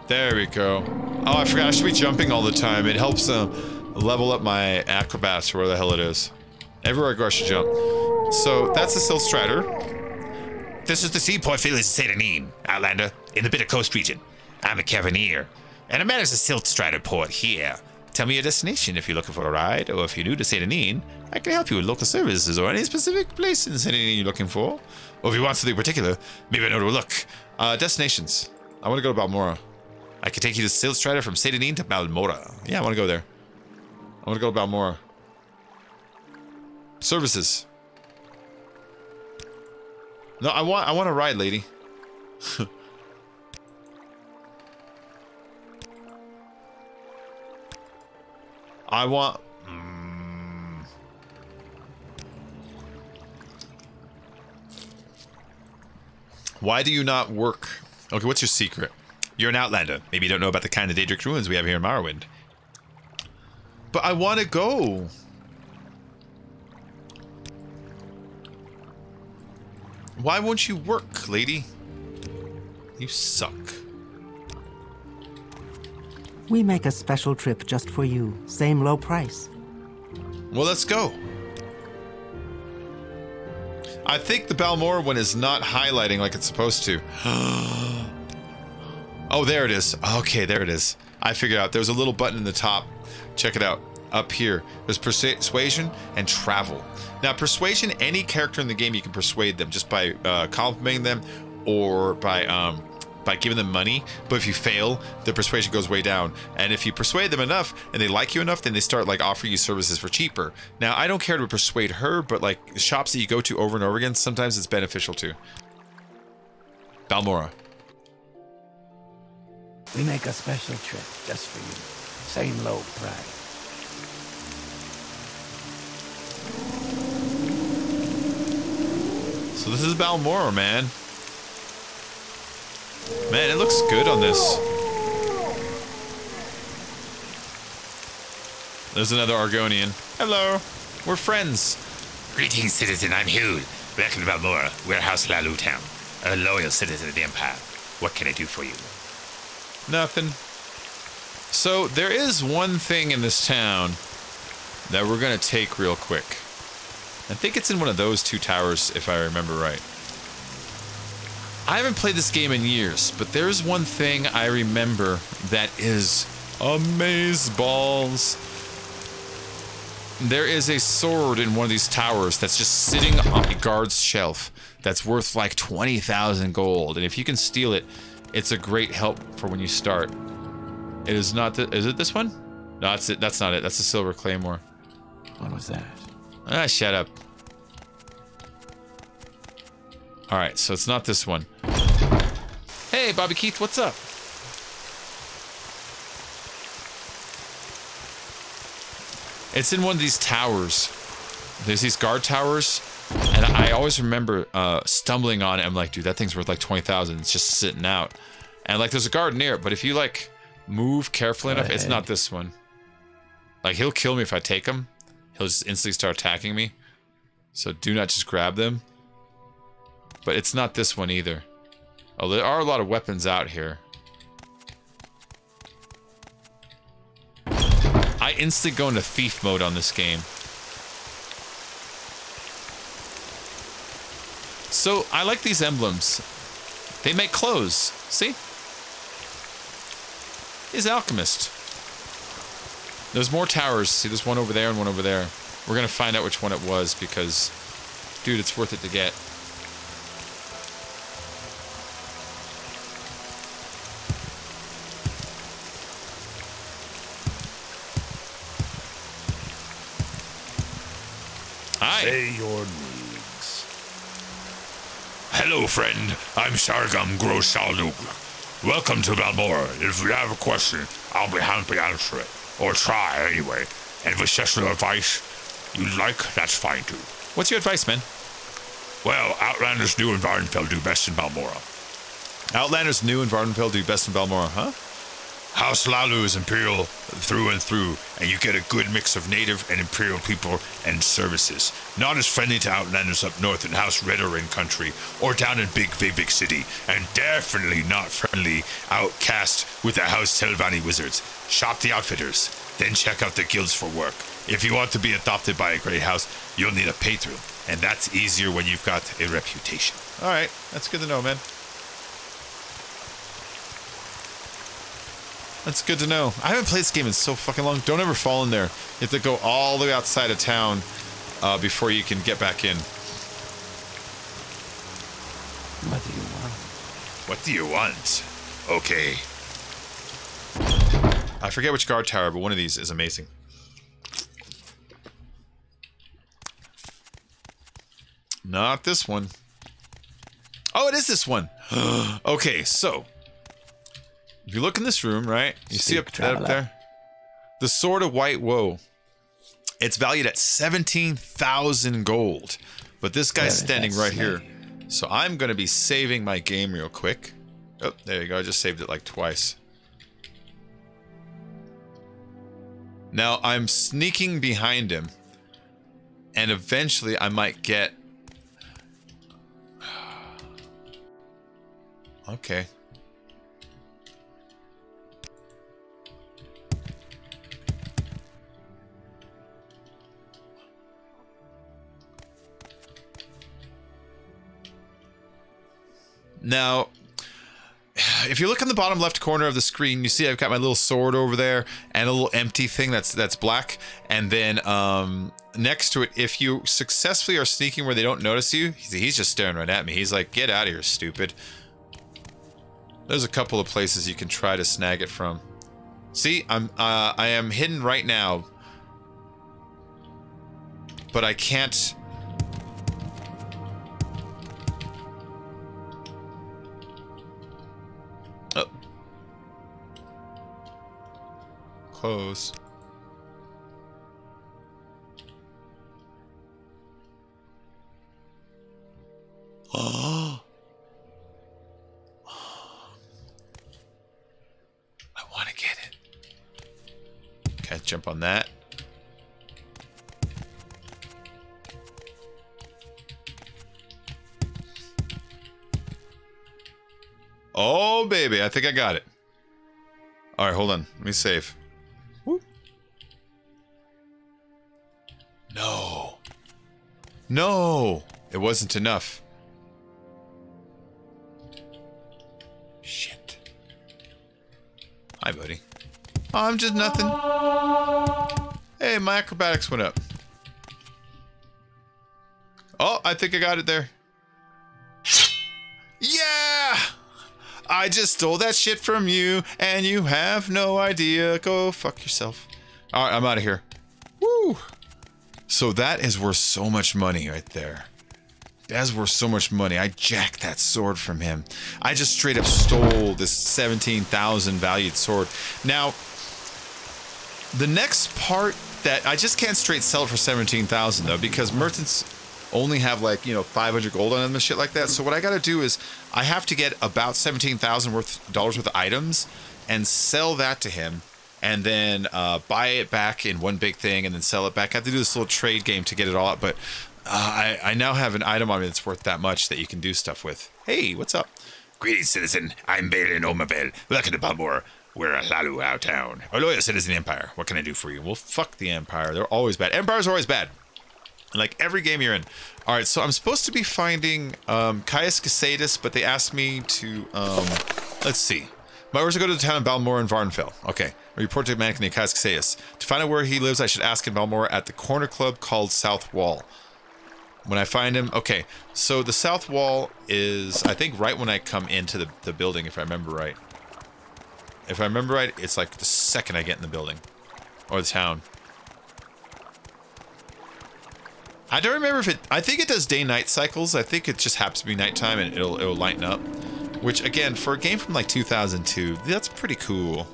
There we go. Oh, I forgot I should be jumping all the time. It helps level up my acrobats, or where the hell it is. Everywhere I go, I should jump. So, that's the Silt Strider. This is the seaport village of Seydanine, Outlander, in the Bitter Coast region. I'm a Cavalier, and I manage the Silt Strider port here. Tell me your destination if you're looking for a ride, or if you're new to Seydanine, I can help you with local services or any specific place in Seydanine you're looking for. Or if you want something particular, maybe I know where to look. Destinations. I want to go to Balmora. I can take you to Silt Strider from Seydanine to Balmora. Yeah, I want to go there. I want to go to Balmora. Services. No, I want to ride, lady. I want... Why do you not work? Okay, what's your secret? You're an Outlander. Maybe you don't know about the kind of Daedric ruins we have here in Morrowind. But I want to go. Why won't you work, lady? You suck. We make a special trip just for you. Same low price. Well, let's go. I think the Balmora one is not highlighting like it's supposed to. Oh, there it is. Okay, there it is. I figured out. There's a little button in the top. Check it out. Up here. There's Persuasion and Travel. Now, Persuasion, any character in the game, you can persuade them just by complimenting them or by giving them money. But if you fail, the persuasion goes way down. And if you persuade them enough and they like you enough, then they start like offering you services for cheaper. Now, I don't care to persuade her, but like shops that you go to over and over again, sometimes it's beneficial too. Balmora. We make a special trip just for you. Same low price. So this is Balmora, man. Man, it looks good on this. There's another Argonian. Hello. We're friends. Greetings, citizen. I'm Hugh. Welcome to Balmora, Warehouse Lalu Town. A loyal citizen of the Empire. What can I do for you? Nothing. So there is one thing in this town that we're gonna take real quick. I think it's in one of those two towers, if I remember right. I haven't played this game in years, but there's one thing I remember that is amazeballs. There is a sword in one of these towers that's just sitting on a guard's shelf that's worth like 20,000 gold, and if you can steal it, it's a great help for when you start. It is not the, is it this one? No, that's it. That's not it. That's the silver claymore. What was that? Ah, shut up. Alright, so it's not this one. Hey, Bobby Keith, what's up? It's in one of these towers. There's these guard towers, and I always remember stumbling on it. I'm like, dude, that thing's worth like 20,000. It's just sitting out. And like, there's a guard near it, but if you like move carefully enough, it's not this one. Like, he'll kill me if I take him. He'll just instantly start attacking me. So do not just grab them. But it's not this one either. Oh, there are a lot of weapons out here. I instantly go into thief mode on this game. So, I like these emblems. They make clothes. See? He's an alchemist. There's more towers. See, there's one over there and one over there. We're gonna find out which one it was because, dude, it's worth it to get. Hi. Say your needs. Hello, friend. I'm Sargam Grosalug. Welcome to Balmora. If you have a question, I'll be happy to answer it. Or try, anyway. And if it's just no advice you like, that's fine, too. What's your advice, man? Well, Outlanders New and Vardenfell do best in Balmora. Outlanders New and Vardenfell do best in Balmora, huh? House Lalu is Imperial through and through, and you get a good mix of native and Imperial people and services. Not as friendly to Outlanders up north in House Redoran country, or down in Big Vivik City, and definitely not friendly outcast with the House Telvanni wizards. Shop the outfitters, then check out the guilds for work. If you want to be adopted by a great house, you'll need a pay-through, and that's easier when you've got a reputation. Alright, that's good to know, man. That's good to know. I haven't played this game in so fucking long. Don't ever fall in there. You have to go all the way outside of town before you can get back in. What do you want? What do you want? Okay. I forget which guard tower, but one of these is amazing. Not this one. Oh, it is this one. Okay, so if you look in this room, right? You see up there? The Sword of White Woe. It's valued at 17,000 gold. But this guy's standing right here. So I'm going to be saving my game real quick. Oh, there you go. I just saved it like twice. Now I'm sneaking behind him. And eventually I might get... Okay. Now, if you look in the bottom left corner of the screen, you see I've got my little sword over there and a little empty thing that's black. And then next to it, if you successfully are sneaking where they don't notice you, he's just staring right at me. He's like, "Get out of here, stupid." There's a couple of places you can try to snag it from. See, I am hidden right now, but I can't. Oh. Close. Oh. I want to get it. Okay, jump on that. Oh, baby. I think I got it. All right, hold on. Let me save. Woo. No. No. It wasn't enough. Shit. Hi, buddy. Oh, I'm just nothing. Hey, my acrobatics went up. Oh, I think I got it there. Yeah! I just stole that shit from you, and you have no idea. Go fuck yourself. All right, I'm out of here. Woo! So that is worth so much money right there. That's worth so much money. I jacked that sword from him. I just straight up stole this 17,000 valued sword. Now, the next part that I just can't straight sell it for 17,000 though, because merchants only have like, you know, 500 gold on them and shit like that. So what I got to do is I have to get about 17,000 dollars worth of items and sell that to him, and then buy it back in one big thing and then sell it back. I have to do this little trade game to get it all out, but I now have an item on me that's worth that much that you can do stuff with. Hey, what's up? Greetings, citizen. I'm Balin Omavel. Welcome to Balmora. We're a Lalu out town. A loyal citizen Empire. What can I do for you? Well, fuck the Empire. They're always bad. Empires are always bad. Like every game you're in. All right, so I'm supposed to be finding Caius Casadus, but they asked me to, let's see. My orders to go to the town of Balmora in Varnfell. Okay. Report to Mannikin named Caius Casadus. To find out where he lives, I should ask in Balmora at the corner club called South Wall. When I find him, okay. So the South Wall is, I think, right when I come into the building, if I remember right. If I remember right, it's like the second I get in the building. Or the town. I don't remember if it... I think it does day-night cycles. I think it just happens to be nighttime and it'll lighten up. Which, again, for a game from like 2002, that's pretty cool.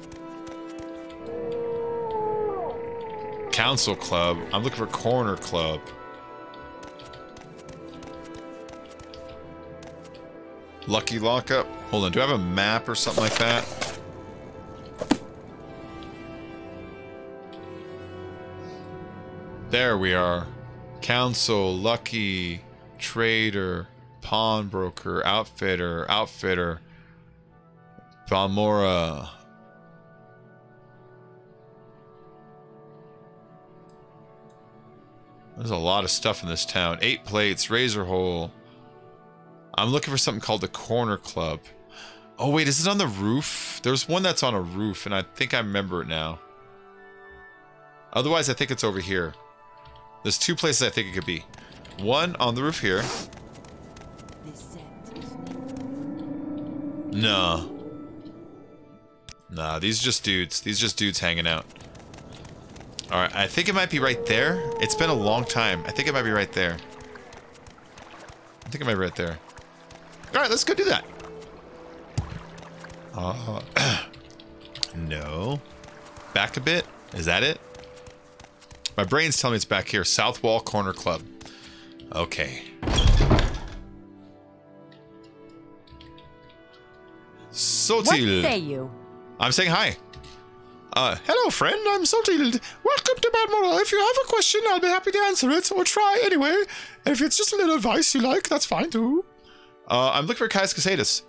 Council Club. I'm looking for Corner Club. Lucky Lockup. Hold on, do I have a map or something like that? There we are. Council, Lucky, Trader, Pawnbroker, Outfitter, Balmora. There's a lot of stuff in this town. 8 plates, razor hole. I'm looking for something called the Corner Club. Oh wait, is it on the roof? There's one that's on a roof, and I think I remember it now. Otherwise, I think it's over here. There's 2 places I think it could be. One on the roof here. No. Nah, these are just dudes. These are just dudes hanging out. Alright, I think it might be right there. It's been a long time. I think it might be right there. I think it might be right there. Alright, let's go do that. No. Back a bit. Is that it? My brain's telling me it's back here. South Wall Corner Club. Okay. Sotil. What say you? I'm saying hi. Hello, friend. I'm Sotil. Welcome to Balmora. If you have a question, I'll be happy to answer it, or try anyway. And if it's just a little advice you like, that's fine too. I'm looking for Caius Casadus.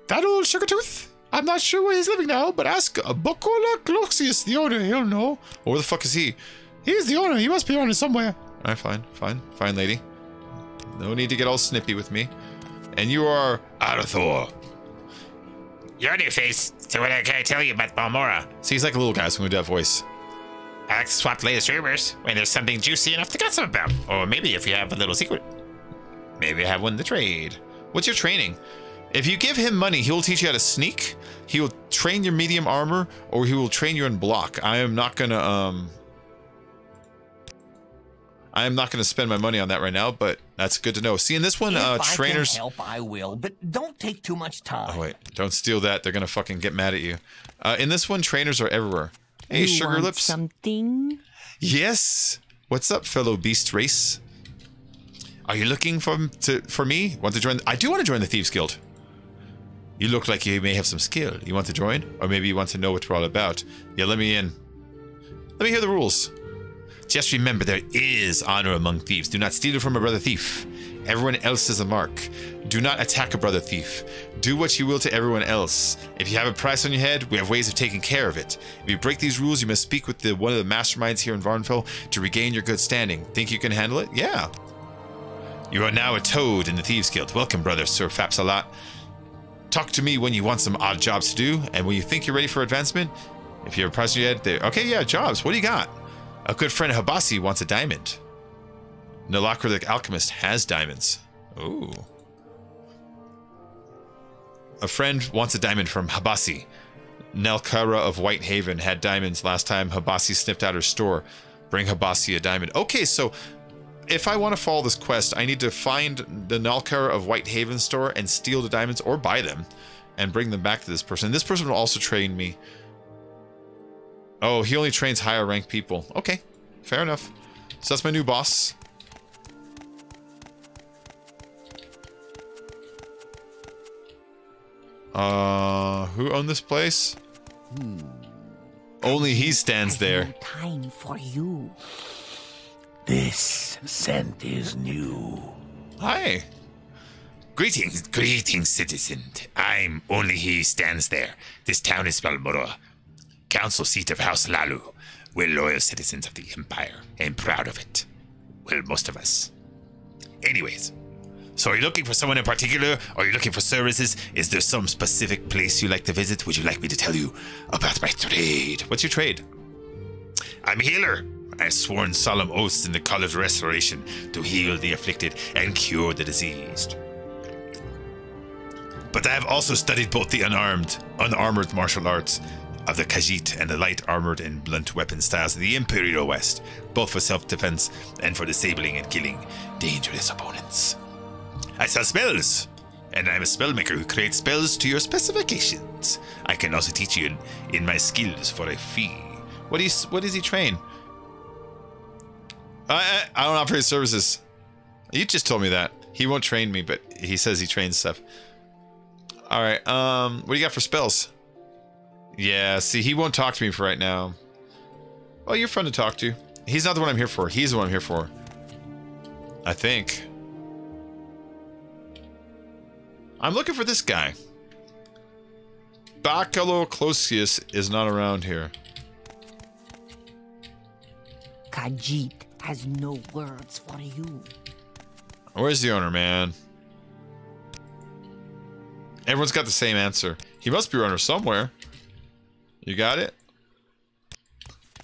That old sugartooth? I'm not sure where he's living now, but ask Bocola Gloxius, the owner. He'll know. Or where the fuck is he? He's the owner. He must be around here somewhere. Alright, fine, lady. No need to get all snippy with me. And you are Arathor. Your new face. So what can I tell you about Balmora? See, he's like a little guy, so I'm gonna do that voice. I like to swap the latest rumors when there's something juicy enough to gossip about. Or maybe if you have a little secret. Maybe I have one to trade. What's your training? If you give him money, he will teach you how to sneak. He will train your medium armor, or he will train you in block. I am not gonna spend my money on that right now, but that's good to know. See, in this one, trainers... If I can help, I will, but don't take too much time. Oh, wait. Don't steal that. They're gonna fucking get mad at you. In this one, trainers are everywhere. Hey, you Sugar want Lips. something? Yes. What's up, fellow beast race? Are you looking for me? Want to join? I do want to join the Thieves Guild. You look like you may have some skill. You want to join? Or maybe you want to know what we're all about. Yeah, let me in. Let me hear the rules. Just remember, there is honor among thieves. Do not steal from a brother thief. Everyone else is a mark. Do not attack a brother thief. Do what you will to everyone else. If you have a price on your head, we have ways of taking care of it. If you break these rules, you must speak with one of the masterminds here in Varnfell to regain your good standing. Think you can handle it? Yeah. You are now a toad in the Thieves Guild. Welcome, brother Sir Fapsalot. Talk to me when you want some odd jobs to do, and when you think you're ready for advancement. If you have a price on your head, okay, yeah, jobs. What do you got? A good friend Habasi wants a diamond. Nalakra the alchemist has diamonds. Ooh. A friend wants a diamond from Habasi. Nelkara of Whitehaven had diamonds last time Habasi sniffed out her store. Bring Habasi a diamond. Okay, so if I want to follow this quest, I need to find the Nelkara of Whitehaven store and steal the diamonds or buy them and bring them back to this person. This person will also train me. Oh, he only trains higher ranked people. Okay, fair enough. So that's my new boss. Who owned this place? Only he stands there. No time for you. This scent is new. Hi. Greetings, citizen. I'm Only He Stands There. This town is Balmora, council seat of House Lalu. We're loyal citizens of the Empire, and proud of it. Well, most of us. Anyways, so are you looking for someone in particular? Are you looking for services? Is there some specific place you like to visit? Would you like me to tell you about my trade? What's your trade? I'm a healer. I have sworn solemn oaths in the College of Restoration to heal the afflicted and cure the diseased. But I have also studied both the unarmored martial arts of the Khajiit and the light armored and blunt weapon styles of the Imperial West, both for self-defense and for disabling and killing dangerous opponents. I sell spells, and I'm a spellmaker who creates spells to your specifications. I can also teach you in my skills for a fee. What does he train? I don't offer his services. You just told me that. He won't train me, but he says he trains stuff. Alright, what do you got for spells? Yeah, see, he won't talk to me for right now. Oh, you're fun to talk to. He's not the one I'm here for. He's the one I'm here for. I think. I'm looking for this guy. Bacalo Closius is not around here. Khajiit has no words for you. Where's the owner, man? Everyone's got the same answer. He must be around here somewhere. You got it?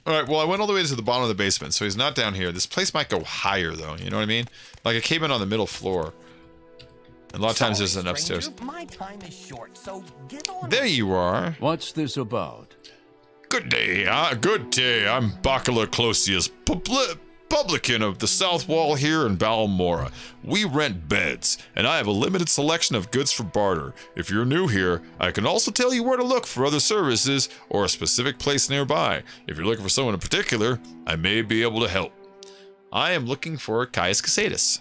Alright, well, I went all the way to the bottom of the basement, so he's not down here. This place might go higher, though. You know what I mean? Like, I came in on the middle floor. And a lot of times there's an upstairs. My time is short, so get on. There you are. What's this about? Good day. Good day. I'm Bacala Closius, publican of the South Wall here in Balmora. We rent beds, and I have a limited selection of goods for barter. If you're new here, I can also tell you where to look for other services or a specific place nearby. If you're looking for someone in particular, I may be able to help. I am looking for Caius Casadus.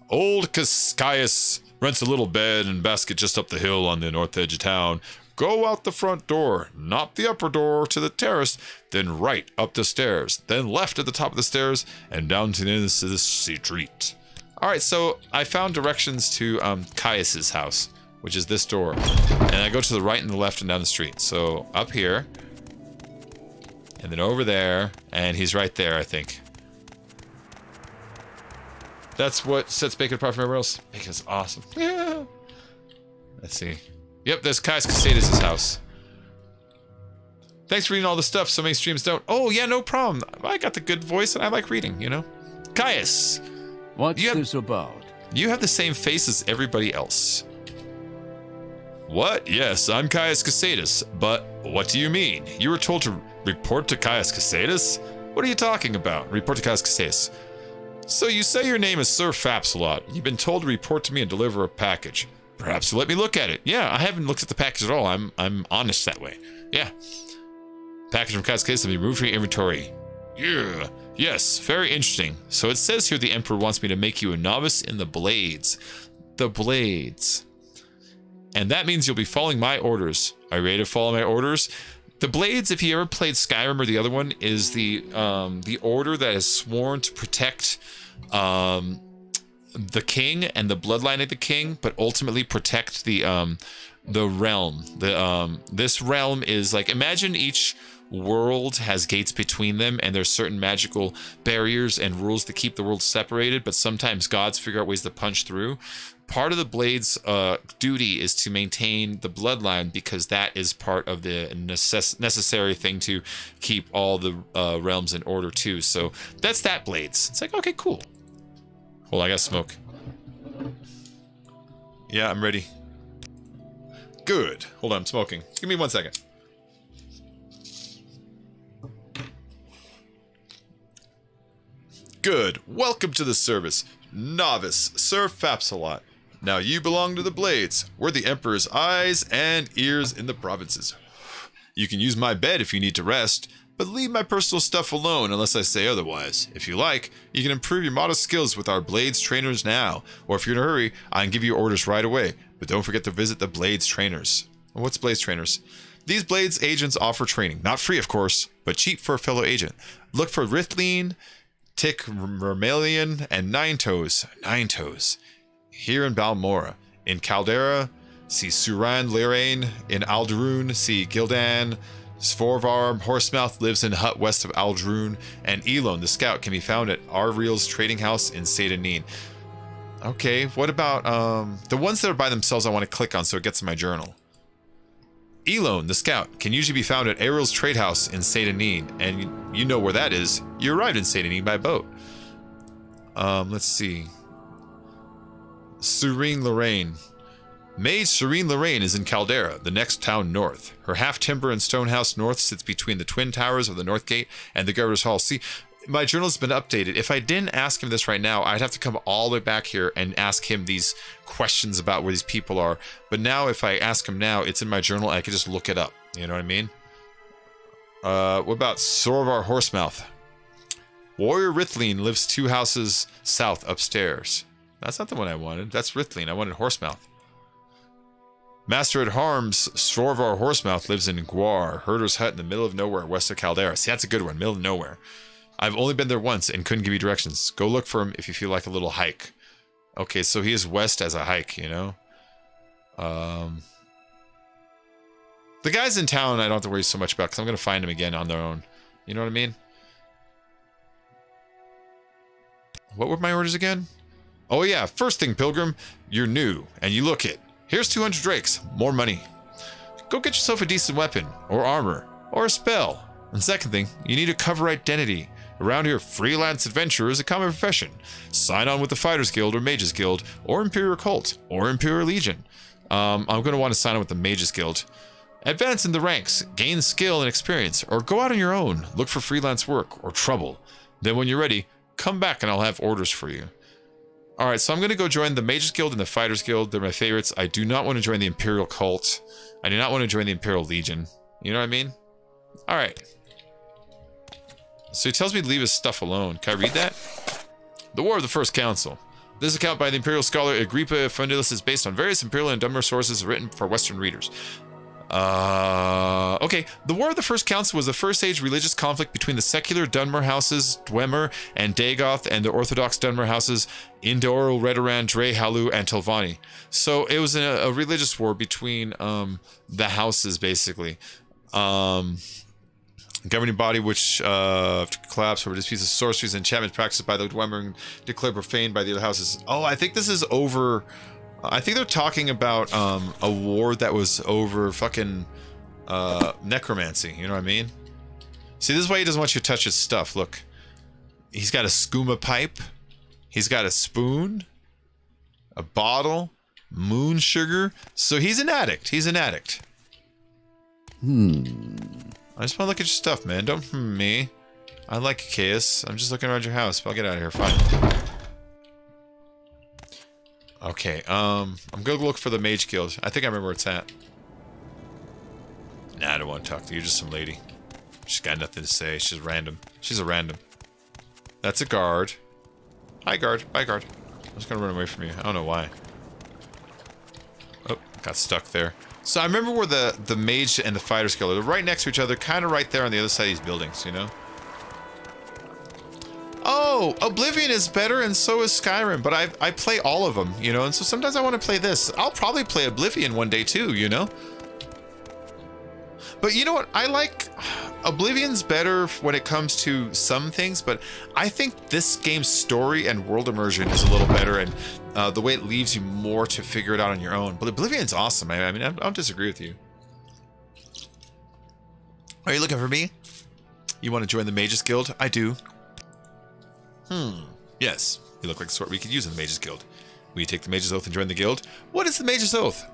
Old Caius rents a little bed and basket just up the hill on the north edge of town. Go out the front door, not the upper door, to the terrace, then right up the stairs, then left at the top of the stairs, and down to the end of the street. Alright, so I found directions to Caius's house, which is this door. And I go to the right and the left and down the street. So up here, and then over there, and he's right there, I think. That's what sets bacon apart from everywhere else. Bacon's awesome. Yeah. Let's see. Yep, there's Caius Casadus' house. Thanks for reading all the stuff so many streams don't. Oh, yeah, no problem. I got the good voice and I like reading, you know? Caius! What's this about? You have the same face as everybody else. What? Yes, I'm Caius Casadus, but what do you mean? You were told to report to Caius Casadus? What are you talking about? Report to Caius Casadus. So you say your name is Sir Fapsalot. You've been told to report to me and deliver a package. Perhaps you let me look at it. Yeah, I haven't looked at the package at all. I'm honest that way. Yeah. Package from Caius Casadus will be removed from your inventory. Yeah. Yes, very interesting. So it says here the Emperor wants me to make you a novice in the blades. The blades. And that means you'll be following my orders. Are you ready to follow my orders? The blades, if you ever played Skyrim or the other one, is the order that is sworn to protect the king and the bloodline of the king, but ultimately protect the realm. This realm is like, imagine each world has gates between them, and there's certain magical barriers and rules that keep the world separated, but sometimes gods figure out ways to punch through. Part of the Blade's duty is to maintain the bloodline, because that is part of the necessary thing to keep all the realms in order too. So that's that Blades. It's like, okay, cool. Hold on, I gotta smoke. Yeah, I'm ready. Good. Hold on, I'm smoking. Give me 1 second. Good. Welcome to the service. Novice, Sir Fapsalot. Now you belong to the Blades. We're the Emperor's eyes and ears in the provinces. You can use my bed if you need to rest, but leave my personal stuff alone unless I say otherwise. If you like, you can improve your modest skills with our Blades trainers now, or if you're in a hurry, I can give you orders right away. But don't forget to visit the Blades trainers. What's Blades trainers? These Blades agents offer training, not free of course, but cheap for a fellow agent. Look for Rithleen, Tick Vermilion, and Nine Toes. Here in Balmora. In Caldera, see Suran Lirain. In Aldrune, see Gildan. Svorvar Horsemouth lives in a hut west of Aldrune. And Elon, the scout, can be found at Arreel's trading house in Sadanin. Okay, what about the ones that are by themselves I want to click on so it gets in my journal. Elon, the scout, can usually be found at Ariel's trade house in Sadanin, and you know where that is. You arrived in Sadanin by boat. Let's see. Serene Lorraine. Mage Serene Lorraine is in Caldera, the next town north. Her half-timber and stone house north sits between the twin towers of the North Gate and the Governor's Hall. See, my journal's been updated. If I didn't ask him this right now, I'd have to come all the way back here and ask him these questions about where these people are. But now, if I ask him now, it's in my journal, and I can just look it up. You know what I mean? What about Sorvar Horsemouth? Warrior Rithleen lives 2 houses south upstairs. That's not the one I wanted. That's Rithleen. I wanted Horsemouth. Master at Harms, Sorvar Horsemouth lives in Guar, herder's hut in the middle of nowhere, west of Caldera. See, that's a good one. Middle of nowhere. I've only been there once and couldn't give you directions. Go look for him if you feel like a little hike. Okay, so he is west as a hike, you know? The guys in town I don't have to worry so much about because I'm going to find them again on their own. You know what I mean? What were my orders again? Oh yeah, first thing, Pilgrim, you're new and you look it. Here's 200 drakes, more money. Go get yourself a decent weapon, or armor, or a spell. And second thing, you need a cover identity. Around here, freelance adventurer is a common profession. Sign on with the Fighters Guild or Mages Guild, or Imperial Cult, or Imperial Legion. I'm going to want to sign on with the Mages Guild. Advance in the ranks, gain skill and experience, or go out on your own, look for freelance work, or trouble. Then when you're ready, come back and I'll have orders for you. Alright, so I'm going to go join the Mages Guild and the Fighters Guild. They're my favorites. I do not want to join the Imperial Cult. I do not want to join the Imperial Legion. You know what I mean? Alright. So he tells me to leave his stuff alone. Can I read that? The War of the First Council. This account by the Imperial scholar Agrippa Fundulus is based on various Imperial and Dunmer sources written for Western readers. Okay. The War of the First Council was the First Age religious conflict between the secular Dunmer houses, Dwemer and Dagoth, and the Orthodox Dunmer houses, Indoril, Redoran, Dre, Halu, and Telvanni. So it was a religious war between the houses, basically. Governing body which collapse over disputes of sorceries and enchantments practiced by the Dwemer and declared profane by the other houses. Oh, I think this is over. I think they're talking about a war that was over fucking necromancy. You know what I mean? See, this is why he doesn't want you to touch his stuff. Look, he's got a skooma pipe. He's got a spoon, a bottle, moon sugar. So he's an addict. He's an addict. I just want to look at your stuff, man. Don't me. I like chaos. I'm just looking around your house. But I'll get out of here. Fine. Okay, I'm gonna look for the Mage Guild. I think I remember where it's at. Nah, I don't want to talk to you. You're just some lady. She's got nothing to say. She's random. She's a random. That's a guard. Hi, guard. Bye, guard. I'm just gonna run away from you. I don't know why. Oh, got stuck there. So I remember where the mage and the fighter skill are. They're right next to each other, kind of right there on the other side of these buildings, you know? Oh, Oblivion is better, and so is Skyrim, but I play all of them, you know? And so sometimes I want to play this. I'll probably play Oblivion one day too, you know? But you know what? I like Oblivion's better when it comes to some things, but I think this game's story and world immersion is a little better, and the way it leaves you more to figure it out on your own. But Oblivion's awesome. I mean, I don't disagree with you. Are you looking for me? You want to join the Mages Guild? I do. Yes. You look like the sort we could use in the Mages Guild. Will you take the Mages Oath and join the guild? What is the Mages Oath?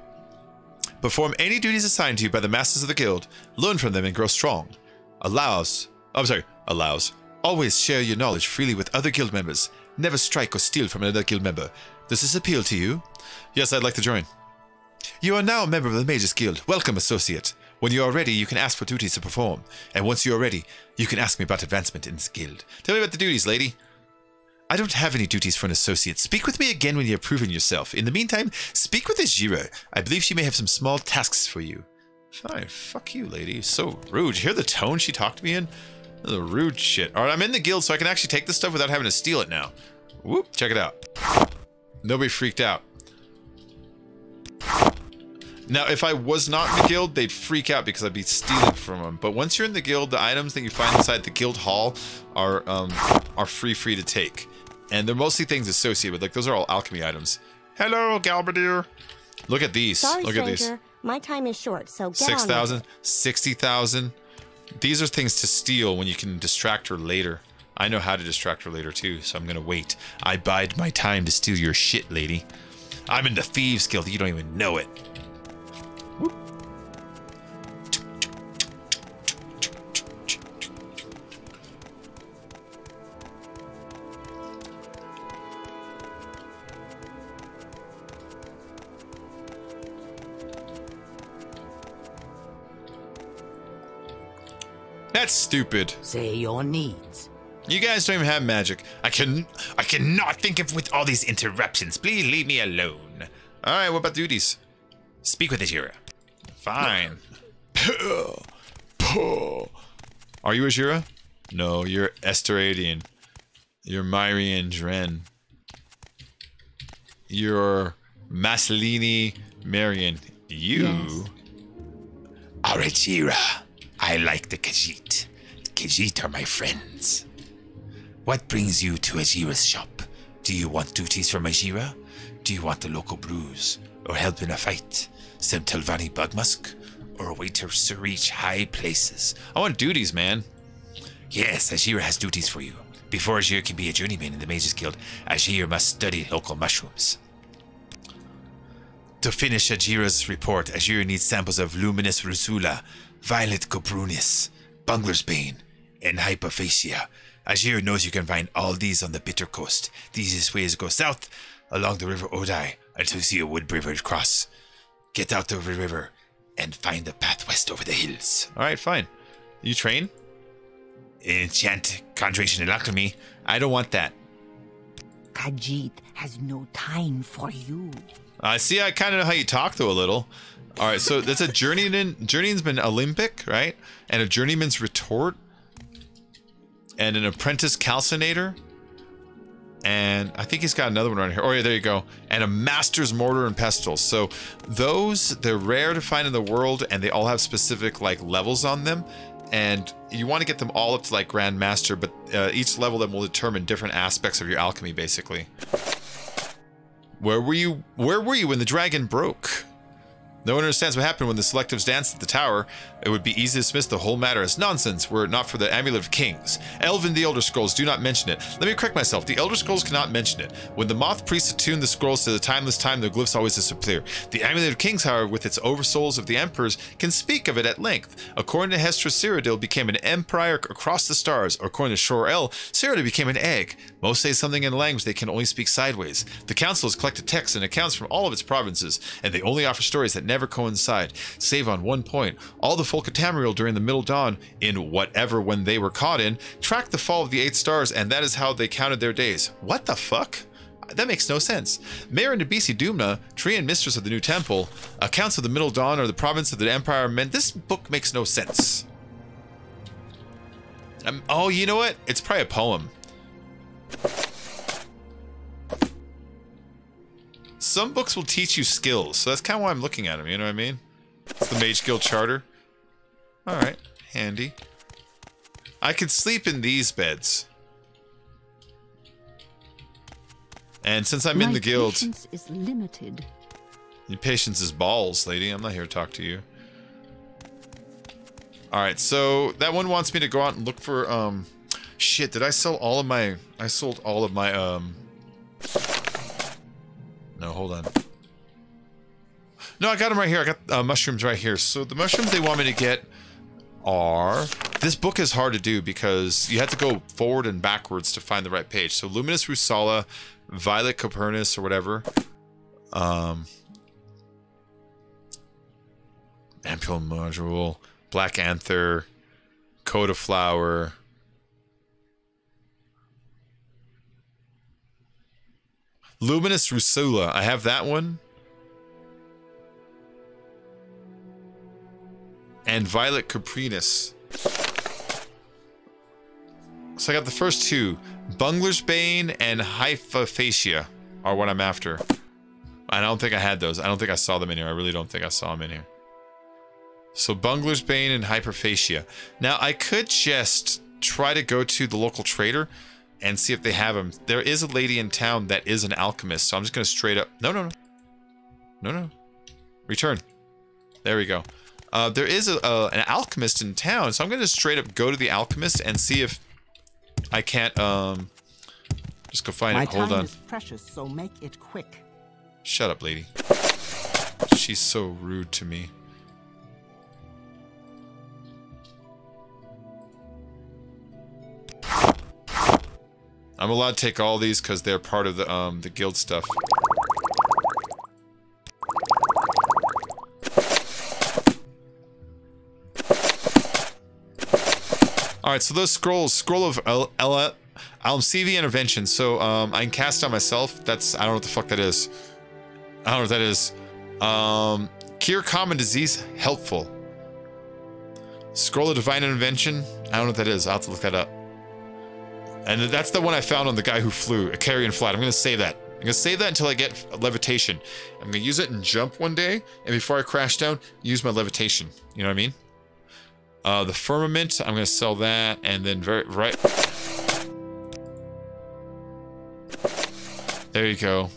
Perform any duties assigned to you by the masters of the guild, learn from them and grow strong. Allows. Always share your knowledge freely with other guild members. Never strike or steal from another guild member. Does this appeal to you? Yes, I'd like to join. You are now a member of the Mages Guild. Welcome, associate. When you are ready, you can ask for duties to perform. And once you are ready, you can ask me about advancement in this guild. Tell me about the duties, lady. I don't have any duties for an associate. Speak with me again when you have proven yourself. In the meantime, speak with Ajira. I believe she may have some small tasks for you. Fine, fuck you, lady. So rude. You hear the tone she talked to me in? The rude shit. Alright, I'm in the guild, so I can actually take this stuff without having to steal it now. Whoop, check it out. Nobody freaked out. Now, if I was not in the guild, they'd freak out because I'd be stealing from them. But once you're in the guild, the items that you find inside the guild hall are free to take. And they're mostly things associated with, like, those are all alchemy items. Hello, Galbadir. Look at these. Sorry, Look stranger. at these. My time is short, so get 6,000, on 60,000. These are things to steal when you can distract her later. I know how to distract her later too, so I'm gonna wait. I bide my time to steal your shit, lady. I'm in the Thieves Guild, you don't even know it. Whoop. That's stupid. Say your needs. You guys don't even have magic. I cannot think of with all these interruptions. Please leave me alone. All right, what about duties? Speak with Ajira. Fine. Are you Ajira? No, you're Esteradian. You're Myrian Dren. You're Maslini Marian. You Yes. Are Ajira. I like the Khajiit. The Khajiit are my friends. What brings you to Ajira's shop? Do you want duties from Ajira? Do you want the local brews? Or help in a fight? Some Telvanni bugmusk? Or a way to reach high places? I want duties, man. Yes, Ajira has duties for you. Before Ajira can be a journeyman in the Mages Guild, Ajira must study local mushrooms. To finish Ajira's report, Ajira needs samples of Luminous Rusula, Violet Cobrunis, Bungler's Bane, and Hypophasia. Ajira knows you can find all these on the Bitter Coast. The easiest way is to go south along the River Odai until you see a wood river cross. Get out of the river and find the path west over the hills. All right, fine. You train? Enchant, concentration, and alchemy. I don't want that. Khajiit has no time for you. See, I kind of know how you talk, though, a little. All right, so that's a journeyman. Journeyman's Olympic, right? And a journeyman's retort. And an apprentice calcinator. And I think he's got another one around here. Oh, yeah, there you go. And a master's mortar and pestle. So those, they're rare to find in the world, and they all have specific, like, levels on them. And you want to get them all up to, like, Grand Master, but each level of them will determine different aspects of your alchemy, basically. Where were you when the dragon broke? No one understands what happened when the selectives danced at the tower. It would be easy to dismiss the whole matter as nonsense were it not for the Amulet of Kings. Elven the Elder Scrolls do not mention it. Let me correct myself. The Elder Scrolls cannot mention it. When the Moth Priests attuned the scrolls to the timeless time, their glyphs always disappear. The Amulet of Kings, however, with its oversouls of the Emperors, can speak of it at length. According to Hestra, Cyrodiil became an empire across the stars. According to Shor-El, Cyrodiil became an egg. Most say something in a language they can only speak sideways. The Council has collected texts and accounts from all of its provinces, and they only offer stories that never coincide, save on one point. All the folk of Tamriel during the Middle Dawn, in whatever when they were caught in, tracked the fall of the 8 stars, and that is how they counted their days. What the fuck? That makes no sense. Mayor Nabisi Dumna, tree and mistress of the new temple, accounts of the Middle Dawn or the province of the Empire meant this book makes no sense. Oh, you know what? It's probably a poem. Some books will teach you skills, so that's kind of why I'm looking at them, you know what I mean? It's the Mage Guild Charter. Alright, handy. I could sleep in these beds. And since I'm in the guild... patience is limited. Your patience is balls, lady. I'm not here to talk to you. Alright, so that one wants me to go out and look for, shit, did I sell all of my... I sold all of my, No, hold on. No, I got them right here. I got mushrooms right here. So the mushrooms they want me to get are... This book is hard to do because you have to go forward and backwards to find the right page. So Luminous Rusala, Violet Copernus, or whatever. Ampule Module, Black Anther, Coda Flower. Luminous Rusula. I have that one. And Violet Coprinus. So I got the first two. Bungler's Bane and Hypophagia are what I'm after. I don't think I had those. I don't think I saw them in here. I really don't think I saw them in here. So Bungler's Bane and Hypophagia. Now I could just try to go to the local trader and see if they have them. There is a lady in town that is an alchemist, so I'm just going to straight up... No. Return. There we go. There is an alchemist in town, so I'm going to straight up go to the alchemist and see if I can't, just go find it. Hold on. My time is precious, so make it quick. Shut up, lady. She's so rude to me. I'm allowed to take all these because they're part of the guild stuff. Alright, so those scrolls, Scroll of Almsevi Intervention. So, I can cast on myself. That's, I don't know what the fuck that is. I don't know what that is. Cure Common Disease, helpful. Scroll of Divine Intervention. I don't know what that is. I'll have to look that up. And that's the one I found on the guy who flew, a carrion flight. I'm going to save that. I'm going to save that until I get levitation. I'm going to use it and jump one day, and before I crash down, use my levitation. You know what I mean? The Firmament, I'm going to sell that, and then right... There you go.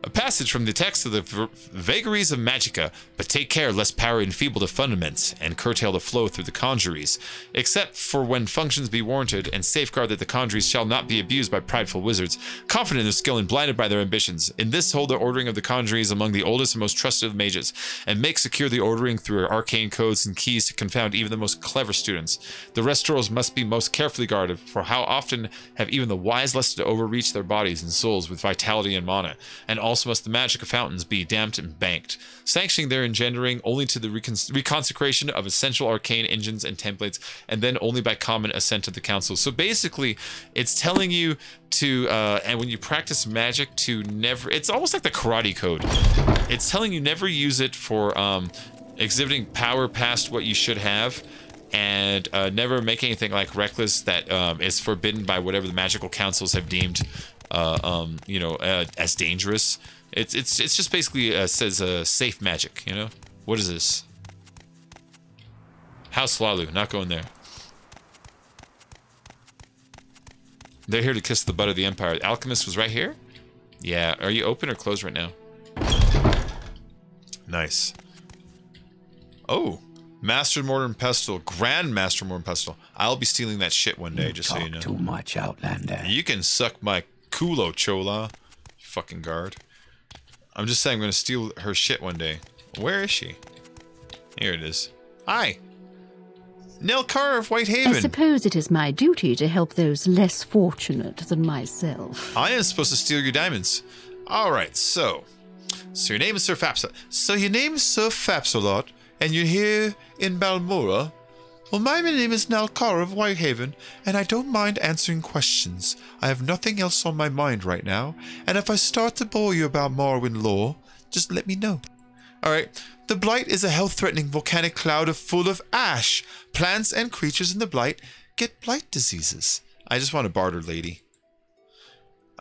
A passage from the text of the Vagaries of Magica, but take care lest power enfeeble the fundaments and curtail the flow through the conjuries, except for when functions be warranted, and safeguard that the conjuries shall not be abused by prideful wizards, confident in their skill and blinded by their ambitions. In this hold the ordering of the conjuries among the oldest and most trusted of mages, and make secure the ordering through arcane codes and keys to confound even the most clever students. The restorers must be most carefully guarded, for how often have even the wise lusted to overreach their bodies and souls with vitality and mana, and also must the magic of fountains be damped and banked, sanctioning their engendering only to the reconsecration of essential arcane engines and templates, and then only by common assent of the council. So basically, it's telling you to, and when you practice magic, to never, it's almost like the karate code. It's telling you never use it for exhibiting power past what you should have, and never make anything like reckless that is forbidden by whatever the magical councils have deemed as dangerous. It's just basically says safe magic, you know? What is this? House Lalu, not going there. They're here to kiss the butt of the Empire. The Alchemist was right here? Yeah, are you open or closed right now? Nice. Oh, Master Mortar and Pestle, Grand Master Mortar and Pestle. I'll be stealing that shit one day, just so you know. Too much, Outlander. You can suck my culo, Chola. Fucking guard. I'm just saying I'm gonna steal her shit one day. Where is she? Here it is. Hi. Nelcar of Whitehaven. I suppose it is my duty to help those less fortunate than myself. I am supposed to steal your diamonds. Alright, so So your name is Sir Fapsalot. So your name is Sir Fapsalot, and you're here in Balmora? Well, my name is Nalkara of Whitehaven, and I don't mind answering questions. I have nothing else on my mind right now, and if I start to bore you about Morrowind lore, just let me know. Alright, the Blight is a health-threatening volcanic cloud full of ash. Plants and creatures in the Blight get blight diseases. I just want a barter lady.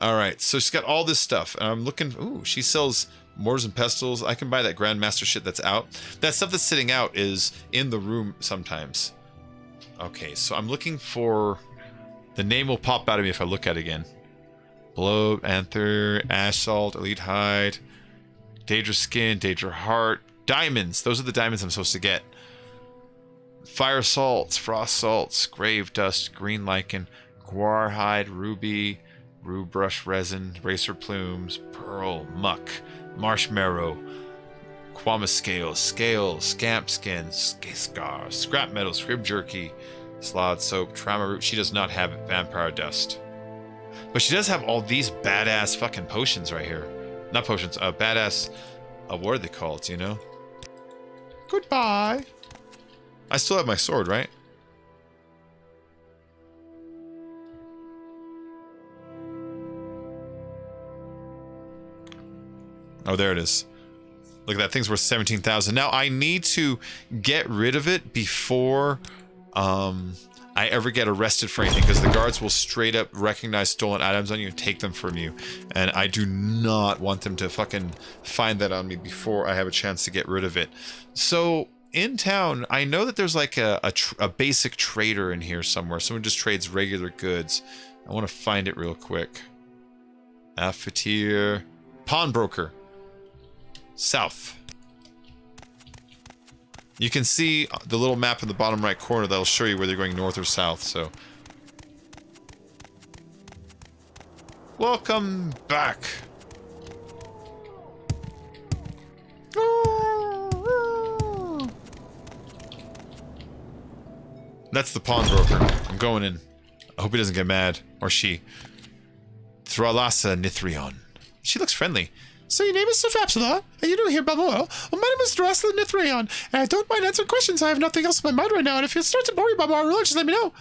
Alright, so she's got all this stuff. I'm looking... Ooh, she sells mortars and pestles. I can buy that Grandmaster shit that's out. That stuff that's sitting out is in the room sometimes. Okay, so I'm looking for... The name will pop out of me if I look at it again. Blow, Anther, Ash Salt, Elite Hide, Daedra Skin, Daedra Heart, Diamonds. Those are the diamonds I'm supposed to get. Fire Salts, Frost Salts, Grave Dust, Green Lichen, Guar Hide, Ruby, Rue Brush Resin, Racer Plumes, Pearl, Muck, Marshmallow, Quama Scales, Scamp Skin, Scar, Scrap Metal, Scrib Jerky, Slod Soap, Trauma Root. She does not have Vampire Dust. But she does have all these badass fucking potions right here. Not potions, badass, what are they called, you know? Goodbye. I still have my sword, right? Oh, there it is. Look at that, thing's worth 17,000. Now, I need to get rid of it before I ever get arrested for anything, because the guards will straight up recognize stolen items on you and take them from you. And I do not want them to fucking find that on me before I have a chance to get rid of it. So, in town, I know that there's like a basic trader in here somewhere. Someone just trades regular goods. I want to find it real quick. Affeteer. Pawnbroker. South. You can see the little map in the bottom right corner that'll show you whether you're going north or south, so. Welcome back. That's the pawnbroker. I'm going in. I hope he doesn't get mad. Or she. Thralasa Nithrion. She looks friendly. So your name is Sir Fapsalot, and you do here Balmoral. Well, my name is Thralasa Nithrion, and I don't mind answering questions. I have nothing else in my mind right now, and if you start to bore you about Balmoral, just let me know.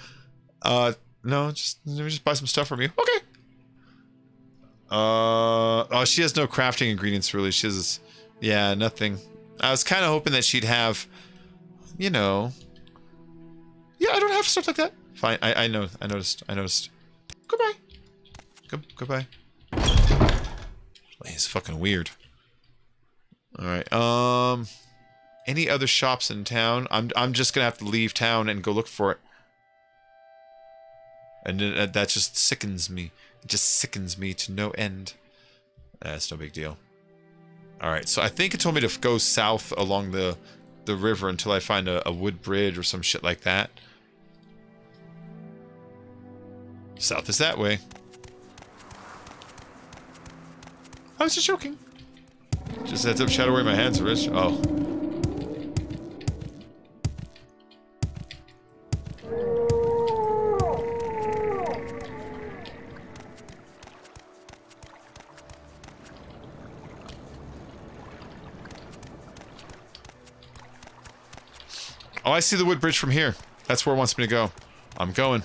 No, let me just buy some stuff from you. Okay. Oh, she has no crafting ingredients, really. She has, yeah, nothing. I was kind of hoping that she'd have, you know. Yeah, I don't have stuff like that. Fine, I know, I noticed. Goodbye. Goodbye. He's fucking weird. Alright, any other shops in town? I'm just gonna have to leave town and go look for it. And that just sickens me. It just sickens me to no end. That's no big deal. Alright, so I think it told me to go south along the river until I find a wood bridge or some shit like that. South is that way. I was just joking. Just heads up, shadow where my hands are rich. Oh. Oh, I see the wood bridge from here. That's where it wants me to go. I'm going.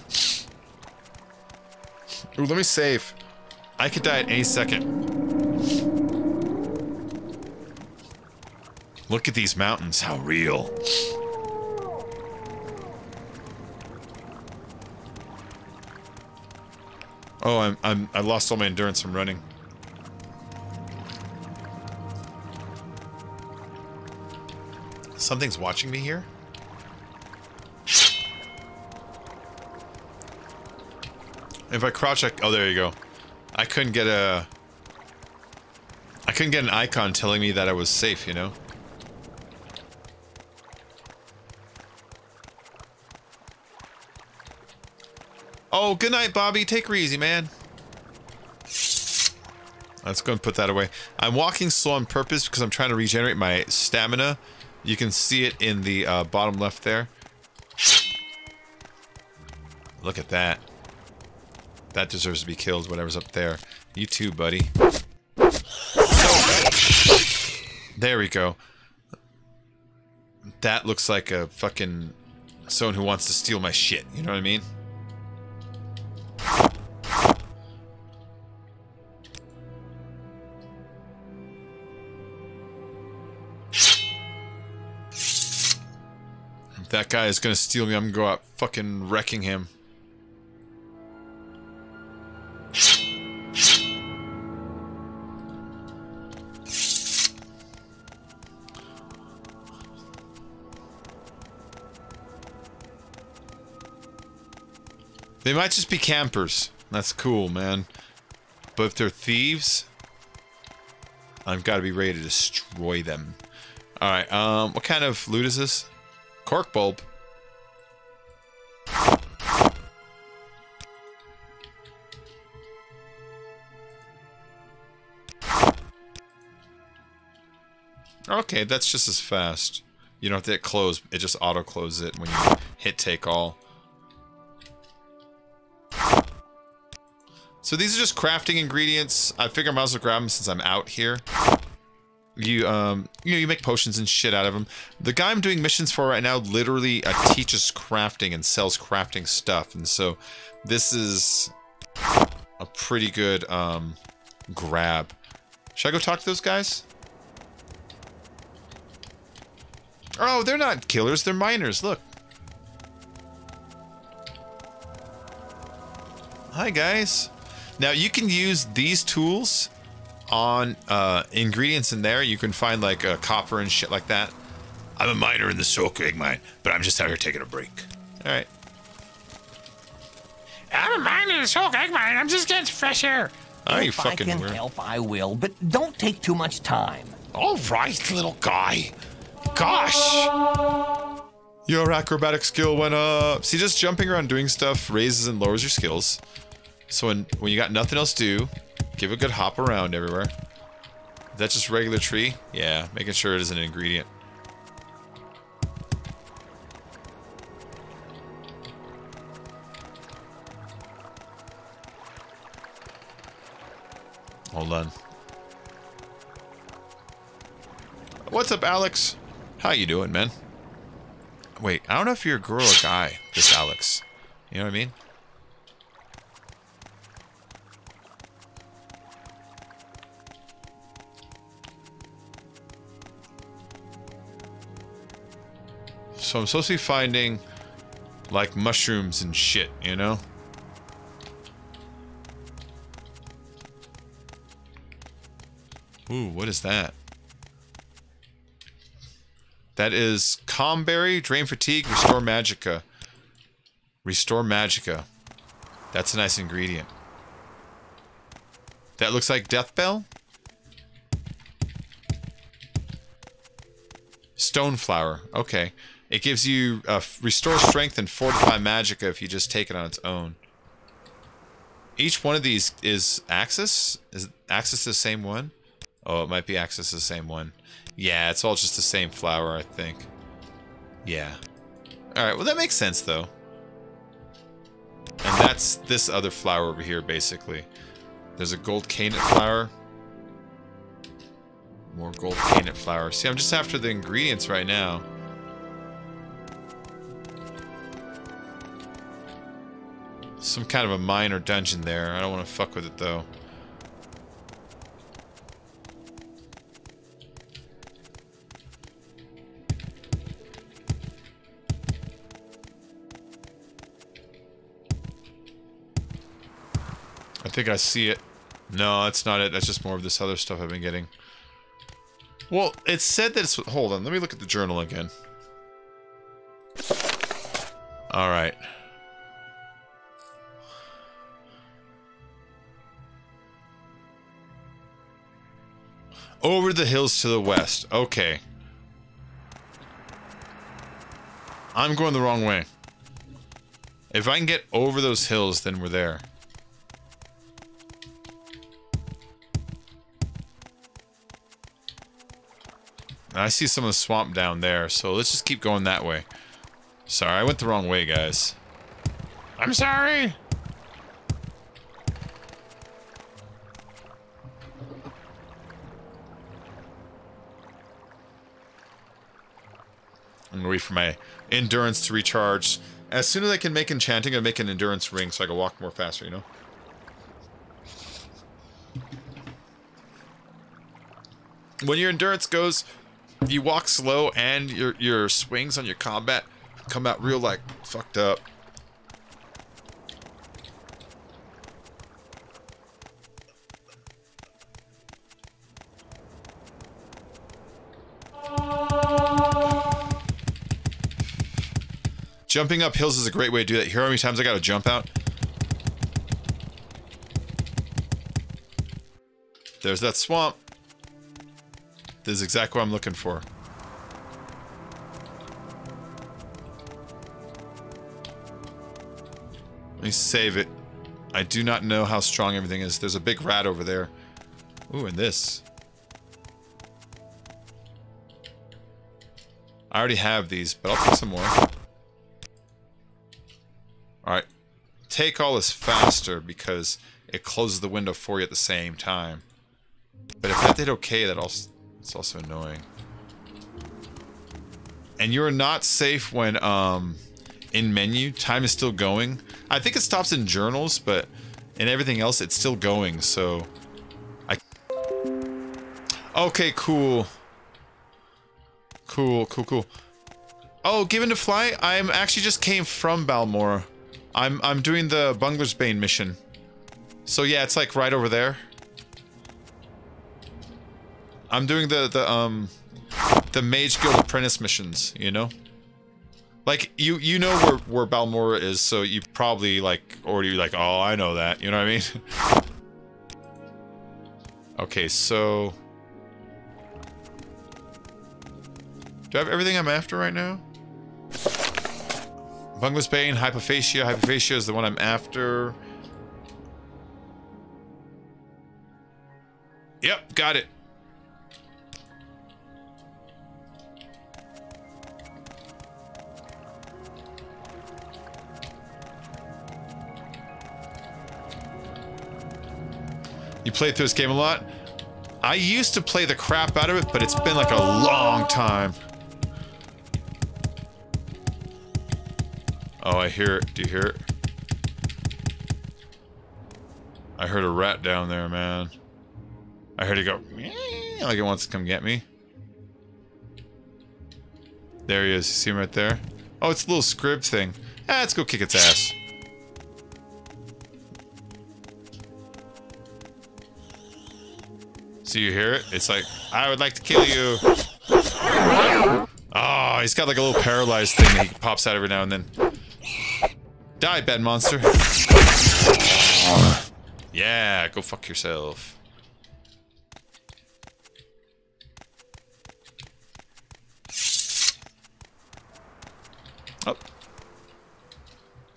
Ooh, let me save. I could die at any second. Look at these mountains, how real. Oh, I lost all my endurance from running. Something's watching me here? If I crouch, oh, there you go. I couldn't get an icon telling me that I was safe, you know? Oh, good night, Bobby. Take her easy, man. Let's go and put that away. I'm walking slow on purpose because I'm trying to regenerate my stamina. You can see it in the bottom left there. Look at that. That deserves to be killed, whatever's up there. You too, buddy. So, There we go. That looks like a fucking someone who wants to steal my shit. You know what I mean? If that guy is gonna steal me, I'm gonna go out fucking wrecking him. They might just be campers. That's cool, man. But if they're thieves, I've got to be ready to destroy them. Alright, what kind of loot is this? Cork bulb. Okay, that's just as fast. You don't have to hit close, it just auto-closes it when you hit take all. So these are just crafting ingredients. I figure I might as well grab them since I'm out here. You know, you make potions and shit out of them. The guy I'm doing missions for right now literally teaches crafting and sells crafting stuff. And so this is a pretty good grab. Should I go talk to those guys? Oh, they're not killers. They're miners. Look. Hi, guys. Now, you can use these tools on ingredients in there. You can find, like, copper and shit like that. I'm a miner in the Soak Egg Mine, but I'm just out here taking a break. Alright. I'm a miner in the Soak Egg Mine. I'm just getting fresh air. Oh, you If I fucking can weird. help, I will, but don't take too much time. All right, little guy. Gosh! Your acrobatic skill went up. See, just jumping around doing stuff raises and lowers your skills. So when you got nothing else to do, give a good hop around everywhere. Is that just regular tree? Yeah, making sure it is an ingredient. Hold on. What's up, Alex? How you doing, man? Wait, I don't know if you're a girl or a guy, this Alex. You know what I mean? So I'm supposed to be finding, like, mushrooms and shit, you know? Ooh, what is that? That is Comberry, Drain Fatigue, Restore Magicka. Restore Magicka. That's a nice ingredient. That looks like Death Bell? Stone Flower. Okay. It gives you Restore Strength and Fortify Magicka if you just take it on its own. Each one of these is Axis? Is Axis the same one? Oh, it might be Axis the same one. Yeah, it's all just the same flower, I think. Yeah. Alright, well that makes sense, though. And that's this other flower over here, basically. There's a gold canet flower. More gold canet flower. See, I'm just after the ingredients right now. Some kind of a mine or dungeon there. I don't want to fuck with it, though. I think I see it. No, that's not it. That's just more of this other stuff I've been getting. Well, it said that it's... Hold on. Let me look at the journal again. Alright. Over the hills to the west. Okay. I'm going the wrong way. If I can get over those hills, then we're there. I see some of the swamp down there, so let's just keep going that way. Sorry, I went the wrong way, guys. I'm sorry. I'm gonna wait for my endurance to recharge. As soon as I can make enchanting, I'll make an endurance ring so I can walk more faster, you know? When your endurance goes, you walk slow and your swings on your combat come out real, like, fucked up. Jumping up hills is a great way to do that. Here how many times I gotta jump out? There's that swamp. This is exactly what I'm looking for. Let me save it. I do not know how strong everything is. There's a big rat over there. Ooh, and this. I already have these, but I'll take some more. Alright. Take all is faster because it closes the window for you at the same time. But if that did okay, it's also annoying. And you're not safe when, in menu. Time is still going. I think it stops in journals, but in everything else, it's still going, so... Okay, cool. Cool. Oh, given to fly? I'm actually just came from Balmora. I'm doing the Bungler's Bane mission. So yeah, it's like right over there. I'm doing the Mage Guild Apprentice missions, you know? Like, you know where Balmora is, so you probably, like, already like, oh, I know that, you know what I mean? Okay, so... Do I have everything I'm after right now? Bungler's Bane, Hypophagia. Hypophagia is the one I'm after. Yep, got it. You played through this game a lot? I used to play the crap out of it, but it's been like a long time. Oh, I hear it. Do you hear it? I heard a rat down there, man. I heard it go, like it wants to come get me. There he is. You see him right there? Oh, it's a little scrib thing. Let's go kick its ass. So you hear it? It's like, I would like to kill you. Oh, he's got like a little paralyzed thing that he pops out every now and then. Die, bad monster. Yeah, go fuck yourself. Oh.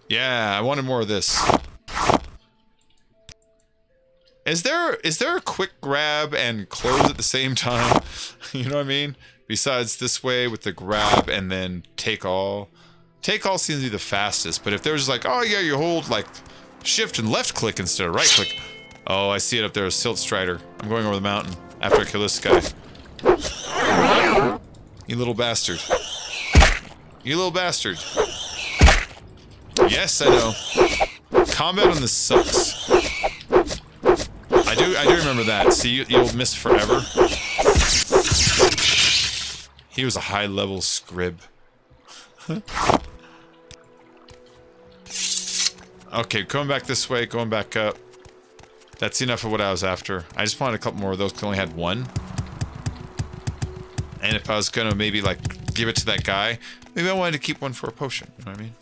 Yeah, I wanted more of this. Is there a quick grab and close at the same time? You know what I mean? Besides this way with the grab and then take all. Take all seems to be the fastest, but if there's like, oh yeah, you hold like shift and left click instead of right click. Oh, I see it up there, a Silt Strider. I'm going over the mountain after I kill this guy. You little bastard. You little bastard. Yes, I know. Combat on this sucks. I do remember that. See, you'll miss forever. He was a high-level scrib. Okay, going back this way, going back up. That's enough of what I was after. I just wanted a couple more of those because I only had one. And if I was gonna maybe, like, give it to that guy, maybe I wanted to keep one for a potion. You know what I mean?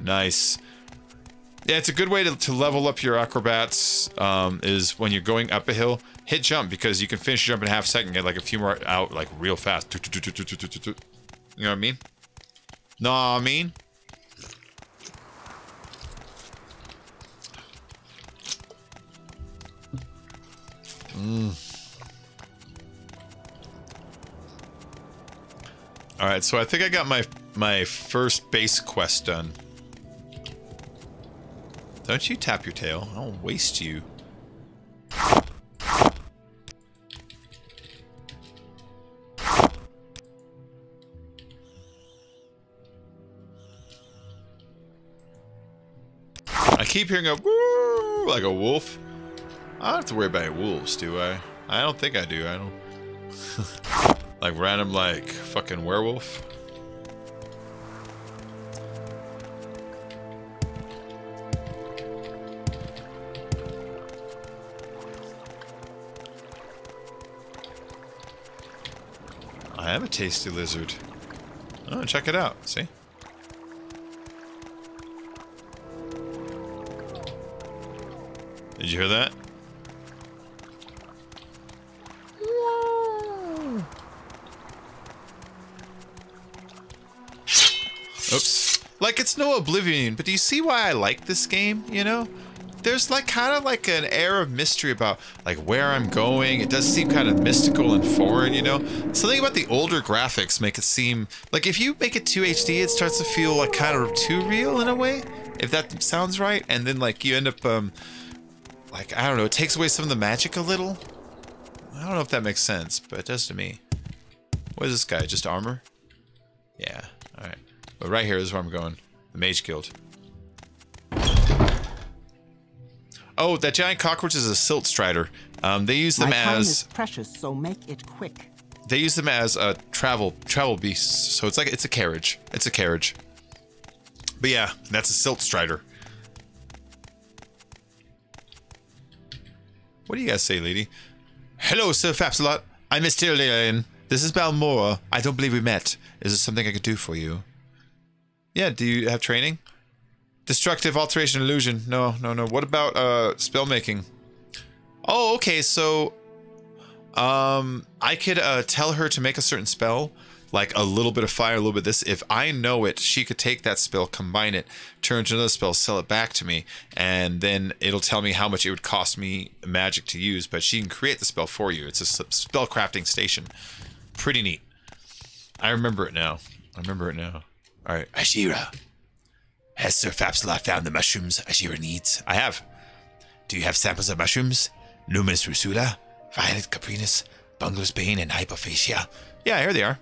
Nice. Yeah, it's a good way to level up your acrobats, is when you're going up a hill, hit jump, because you can finish jump in half a second, get like a few more out, like real fast. You know what I mean? Know what I mean? Alright, so I think I got my first base quest done. Don't you tap your tail. I don't waste you. keep hearing a woo like a wolf. I don't have to worry about wolves, do I? I don't think I do. I don't. Like random, like fucking werewolf. I am a tasty lizard. Oh, check it out. See? Did you hear that? Oops. Like, it's no Oblivion, but do you see why I like this game, you know? There's like kind of like an air of mystery about like where I'm going. It does seem kind of mystical and foreign, you know? Something about the older graphics make it seem like if you make it too HD, it starts to feel like kind of too real in a way, if that sounds right. And then like you end up like, I don't know, it takes away some of the magic a little. I don't know if that makes sense, but it does to me. What is this guy? Just armor? Yeah, alright. But right here is where I'm going. The Mage Guild. Oh, that giant cockroach is a silt strider. They use them My time as... is precious, so make it quick. They use them as travel beasts. So it's like, it's a carriage. It's a carriage. But yeah, that's a silt strider. What do you guys say, lady? Hello, Sir Fapsalot. I'm Mr. Lilian. This is Balmora. I don't believe we met. Is there something I could do for you? Yeah, do you have training? Destructive alteration illusion. No. What about spell making? Oh, okay, so I could tell her to make a certain spell, like a little bit of fire, a little bit of this. If I know it, she could take that spell, combine it, turn it to another spell, sell it back to me, and then it'll tell me how much it would cost me magic to use, but she can create the spell for you. It's a spell crafting station. Pretty neat. I remember it now. Alright, Ashira. Has Sir Fapsalot found the mushrooms Ashira needs? I have. Do you have samples of mushrooms? Luminous Rusula, Violet Caprinus, Bungler's Bane, and Hypophagia? Yeah, here they are.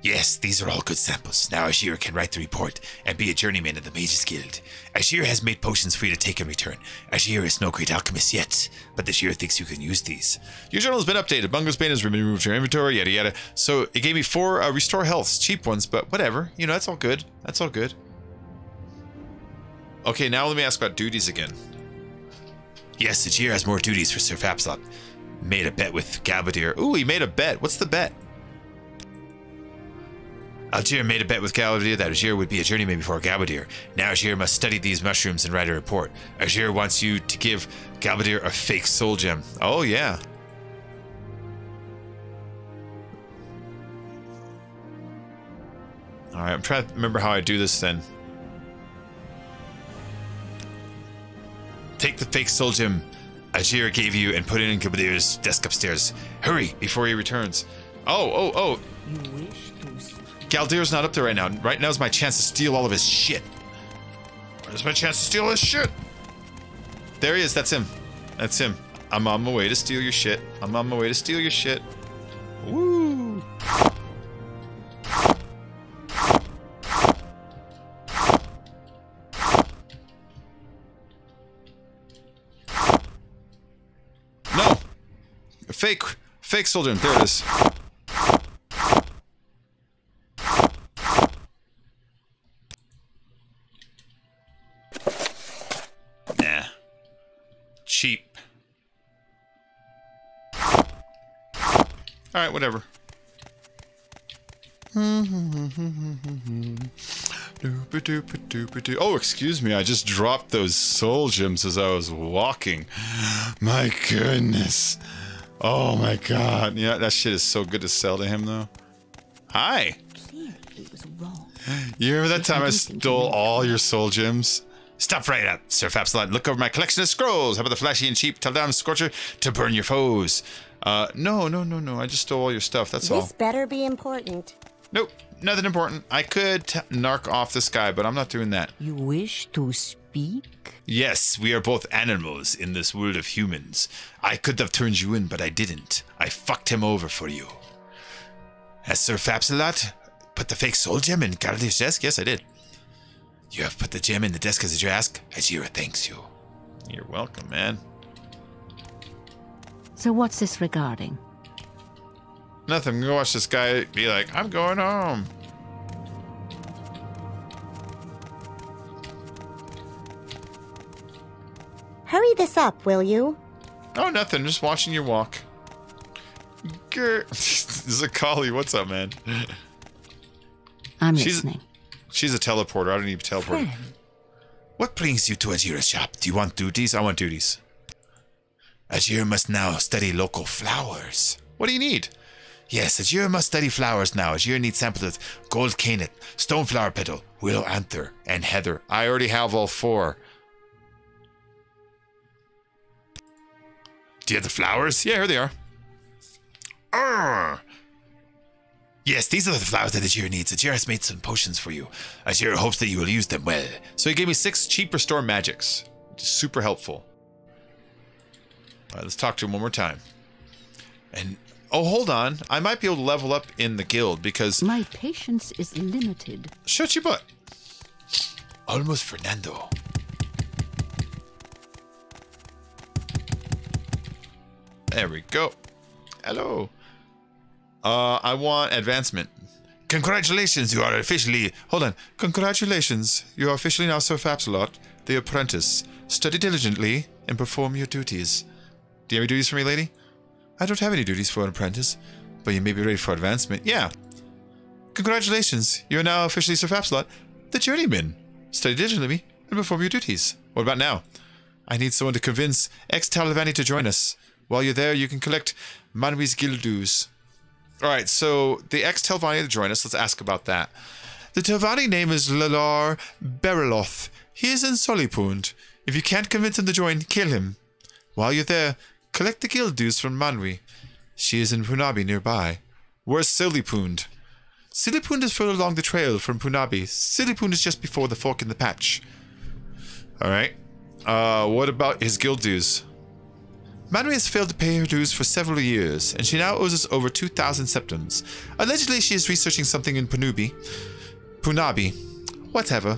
Yes, these are all good samples. Now Ashira can write the report and be a journeyman in the Mages Guild. Ashira has made potions for you to take in return. Ashira is no great alchemist yet, but Ashira thinks you can use these. Your journal has been updated. Bungler's Bane has been removed from your inventory, yada yada. So it gave me 4 restore healths, cheap ones, but whatever. You know, that's all good. That's all good. Okay, now let me ask about duties again. Yes, Ashira has more duties for Sir Fapsalot. Made a bet with Galbadir. Ooh, he made a bet. What's the bet? Algier made a bet with Galbadir that Algier would be a journeyman before Galbadir. Now Algier must study these mushrooms and write a report. Algier wants you to give Galbadir a fake soul gem. Oh, yeah. Alright, I'm trying to remember how I do this then. Take the fake soul gem Algier gave you and put it in Galbadir's desk upstairs. Hurry, before he returns. Oh. You wish to... Galdir's not up there right now. Right now is my chance to steal all of his shit. Where's my chance to steal his shit? There he is. That's him. That's him. I'm on my way to steal your shit. Woo! No! Fake soldier. There it is. Cheap. Alright, whatever. Oh, excuse me, I just dropped those soul gems as I was walking. My goodness. Oh my god. Yeah, that shit is so good to sell to him, though. Hi. Clearly it was wrong. You remember that time I stole all your soul gems? Stop right up, Sir Fapsalot. Look over my collection of scrolls. How about the flashy and cheap? Tell down Scorcher to burn your foes. No. I just stole all your stuff. That's all. This better be important. Nope, nothing important. I could narc off this guy, but I'm not doing that. You wish to speak? Yes, we are both animals in this world of humans. I could have turned you in, but I didn't. I fucked him over for you. Has Sir Fapsalot put the fake soul gem in Galbadir's desk? Yes, I did. You have put the gem in the desk as you ask. Ajira thanks you. You're welcome, man. So what's this regarding? Nothing. I'm gonna watch this guy be like, I'm going home. Hurry this up, will you? Oh, nothing. Just watching you walk. This is a collie. What's up, man? I'm listening. She's a teleporter. I don't need a teleporter. Friend. What brings you to Ajira's shop? Do you want duties? I want duties. Ajira must now study local flowers. What do you need? Yes, Ajira must study flowers now. Ajira needs samples of gold canet, stoneflower petal, willow anther, and heather. I already have all 4. Do you have the flowers? Yeah, here they are. Yes, these are the flowers that Ajira needs. Ajira has made some potions for you. Ajira hopes that you will use them well. So he gave me 6 cheap restore magics. Super helpful. All right, let's talk to him one more time. And, oh, hold on. I might be able to level up in the guild because... My patience is limited. Shut your butt. Almost Fernando. There we go. Hello. I want advancement. Congratulations, you are officially... Hold on. Congratulations. You are officially now Sir Fapsalot, the apprentice. Study diligently and perform your duties. Do you have any duties for me, lady? I don't have any duties for an apprentice, but you may be ready for advancement. Yeah. Congratulations. You are now officially Sir Fapsalot, the journeyman. Study diligently and perform your duties. What about now? I need someone to convince ex-Talavani to join us. While you're there, you can collect Manwi's guild dues. Alright, so the ex-Telvanni to join us. Let's ask about that. The Telvanni name is Lalar Beriloth. He is in Solipund. If you can't convince him to join, kill him. While you're there, collect the guild dues from Manwi. She is in Punabi nearby. Where's Silipund? Silipund is further along the trail from Punabi. Silipund is just before the fork in the patch. Alright. What about his guild dues? Manwi has failed to pay her dues for several years, and she now owes us over 2,000 septums. Allegedly, she is researching something in Punabi. Whatever.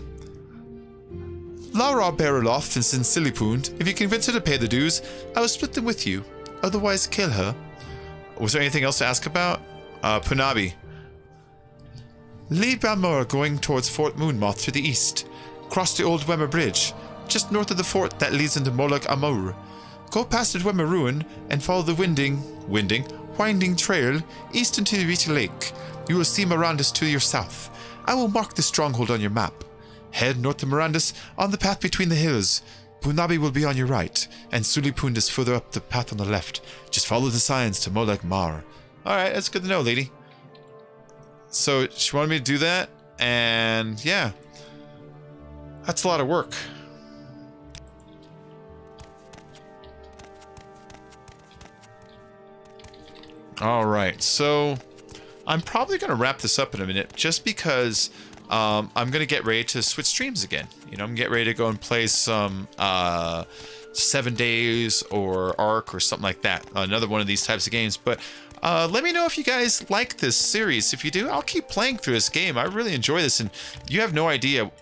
Lara Beriloth is in Silipund. If you convince her to pay the dues, I will split them with you. Otherwise, kill her. Was there anything else to ask about? Punabi. Leave Balmora going towards Fort Moonmoth to the east. Cross the old Wemmer Bridge, just north of the fort that leads into Moloch Amur. Go past the Wemmer Ruin and follow the winding trail east until you reach a lake. You will see Mirandus to your south. I will mark the stronghold on your map. Head north to Mirandus on the path between the hills. Punabi will be on your right, and Sulipund is further up the path on the left. Just follow the signs to Molek Mar. Alright, that's good to know, lady. So, she wanted me to do that, and yeah. That's a lot of work. Alright, so I'm probably going to wrap this up in a minute just because I'm going to get ready to switch streams again. You know, I'm going to get ready to go and play some 7 Days or Ark or something like that. Another one of these types of games. But let me know if you guys like this series. If you do, I'll keep playing through this game. I really enjoy this, and you have no idea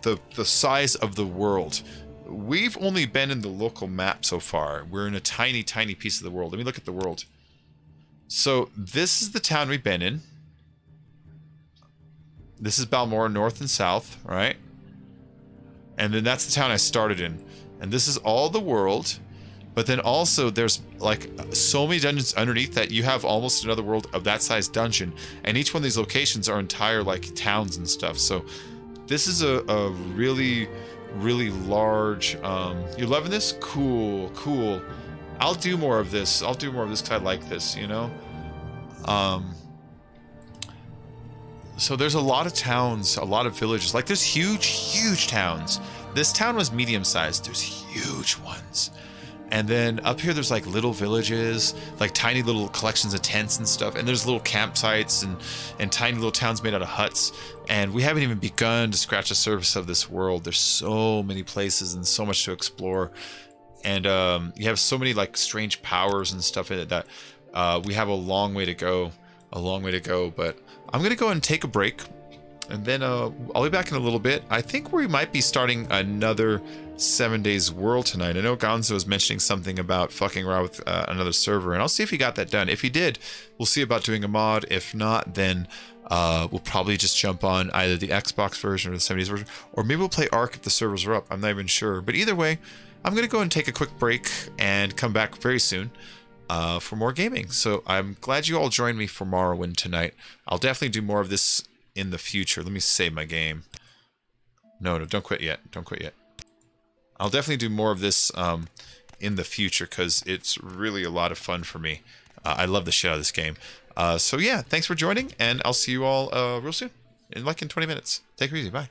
the size of the world. We've only been in the local map so far. We're in a tiny, tiny piece of the world. Let me look at the world. So this is the town we've been in. This is Balmora, north and south, right? And then that's the town I started in. And this is all the world. But then also there's like so many dungeons underneath that you have almost another world of that size dungeon. And each one of these locations are entire like towns and stuff. So this is a really, really large... you loving this? Cool, cool. I'll do more of this. I'll do more of this because I like this, you know? So there's a lot of towns, a lot of villages. Like there's huge, huge towns. This town was medium-sized. There's huge ones. And then up here there's like little villages, like tiny little collections of tents and stuff. And there's little campsites and tiny little towns made out of huts. And we haven't even begun to scratch the surface of this world. There's so many places and so much to explore. And you have so many like strange powers and stuff in it that we have a long way to go. But I'm gonna go and take a break, And then I'll be back in a little bit. I think we might be starting another 7 Days World tonight. I know Gonzo was mentioning something about fucking around with another server, and I'll see if he got that done. If he did, we'll see about doing a mod. If not, then we'll probably just jump on either the Xbox version or the 7 Days version, or maybe we'll play Ark if the servers are up. I'm not even sure. But either way, I'm going to go and take a quick break and come back very soon for more gaming. So I'm glad you all joined me for Morrowind tonight. I'll definitely do more of this in the future. Let me save my game. No, don't quit yet. Don't quit yet. I'll definitely do more of this in the future because it's really a lot of fun for me. I love the shit out of this game. So yeah, thanks for joining, and I'll see you all real soon, in 20 minutes. Take it easy. Bye.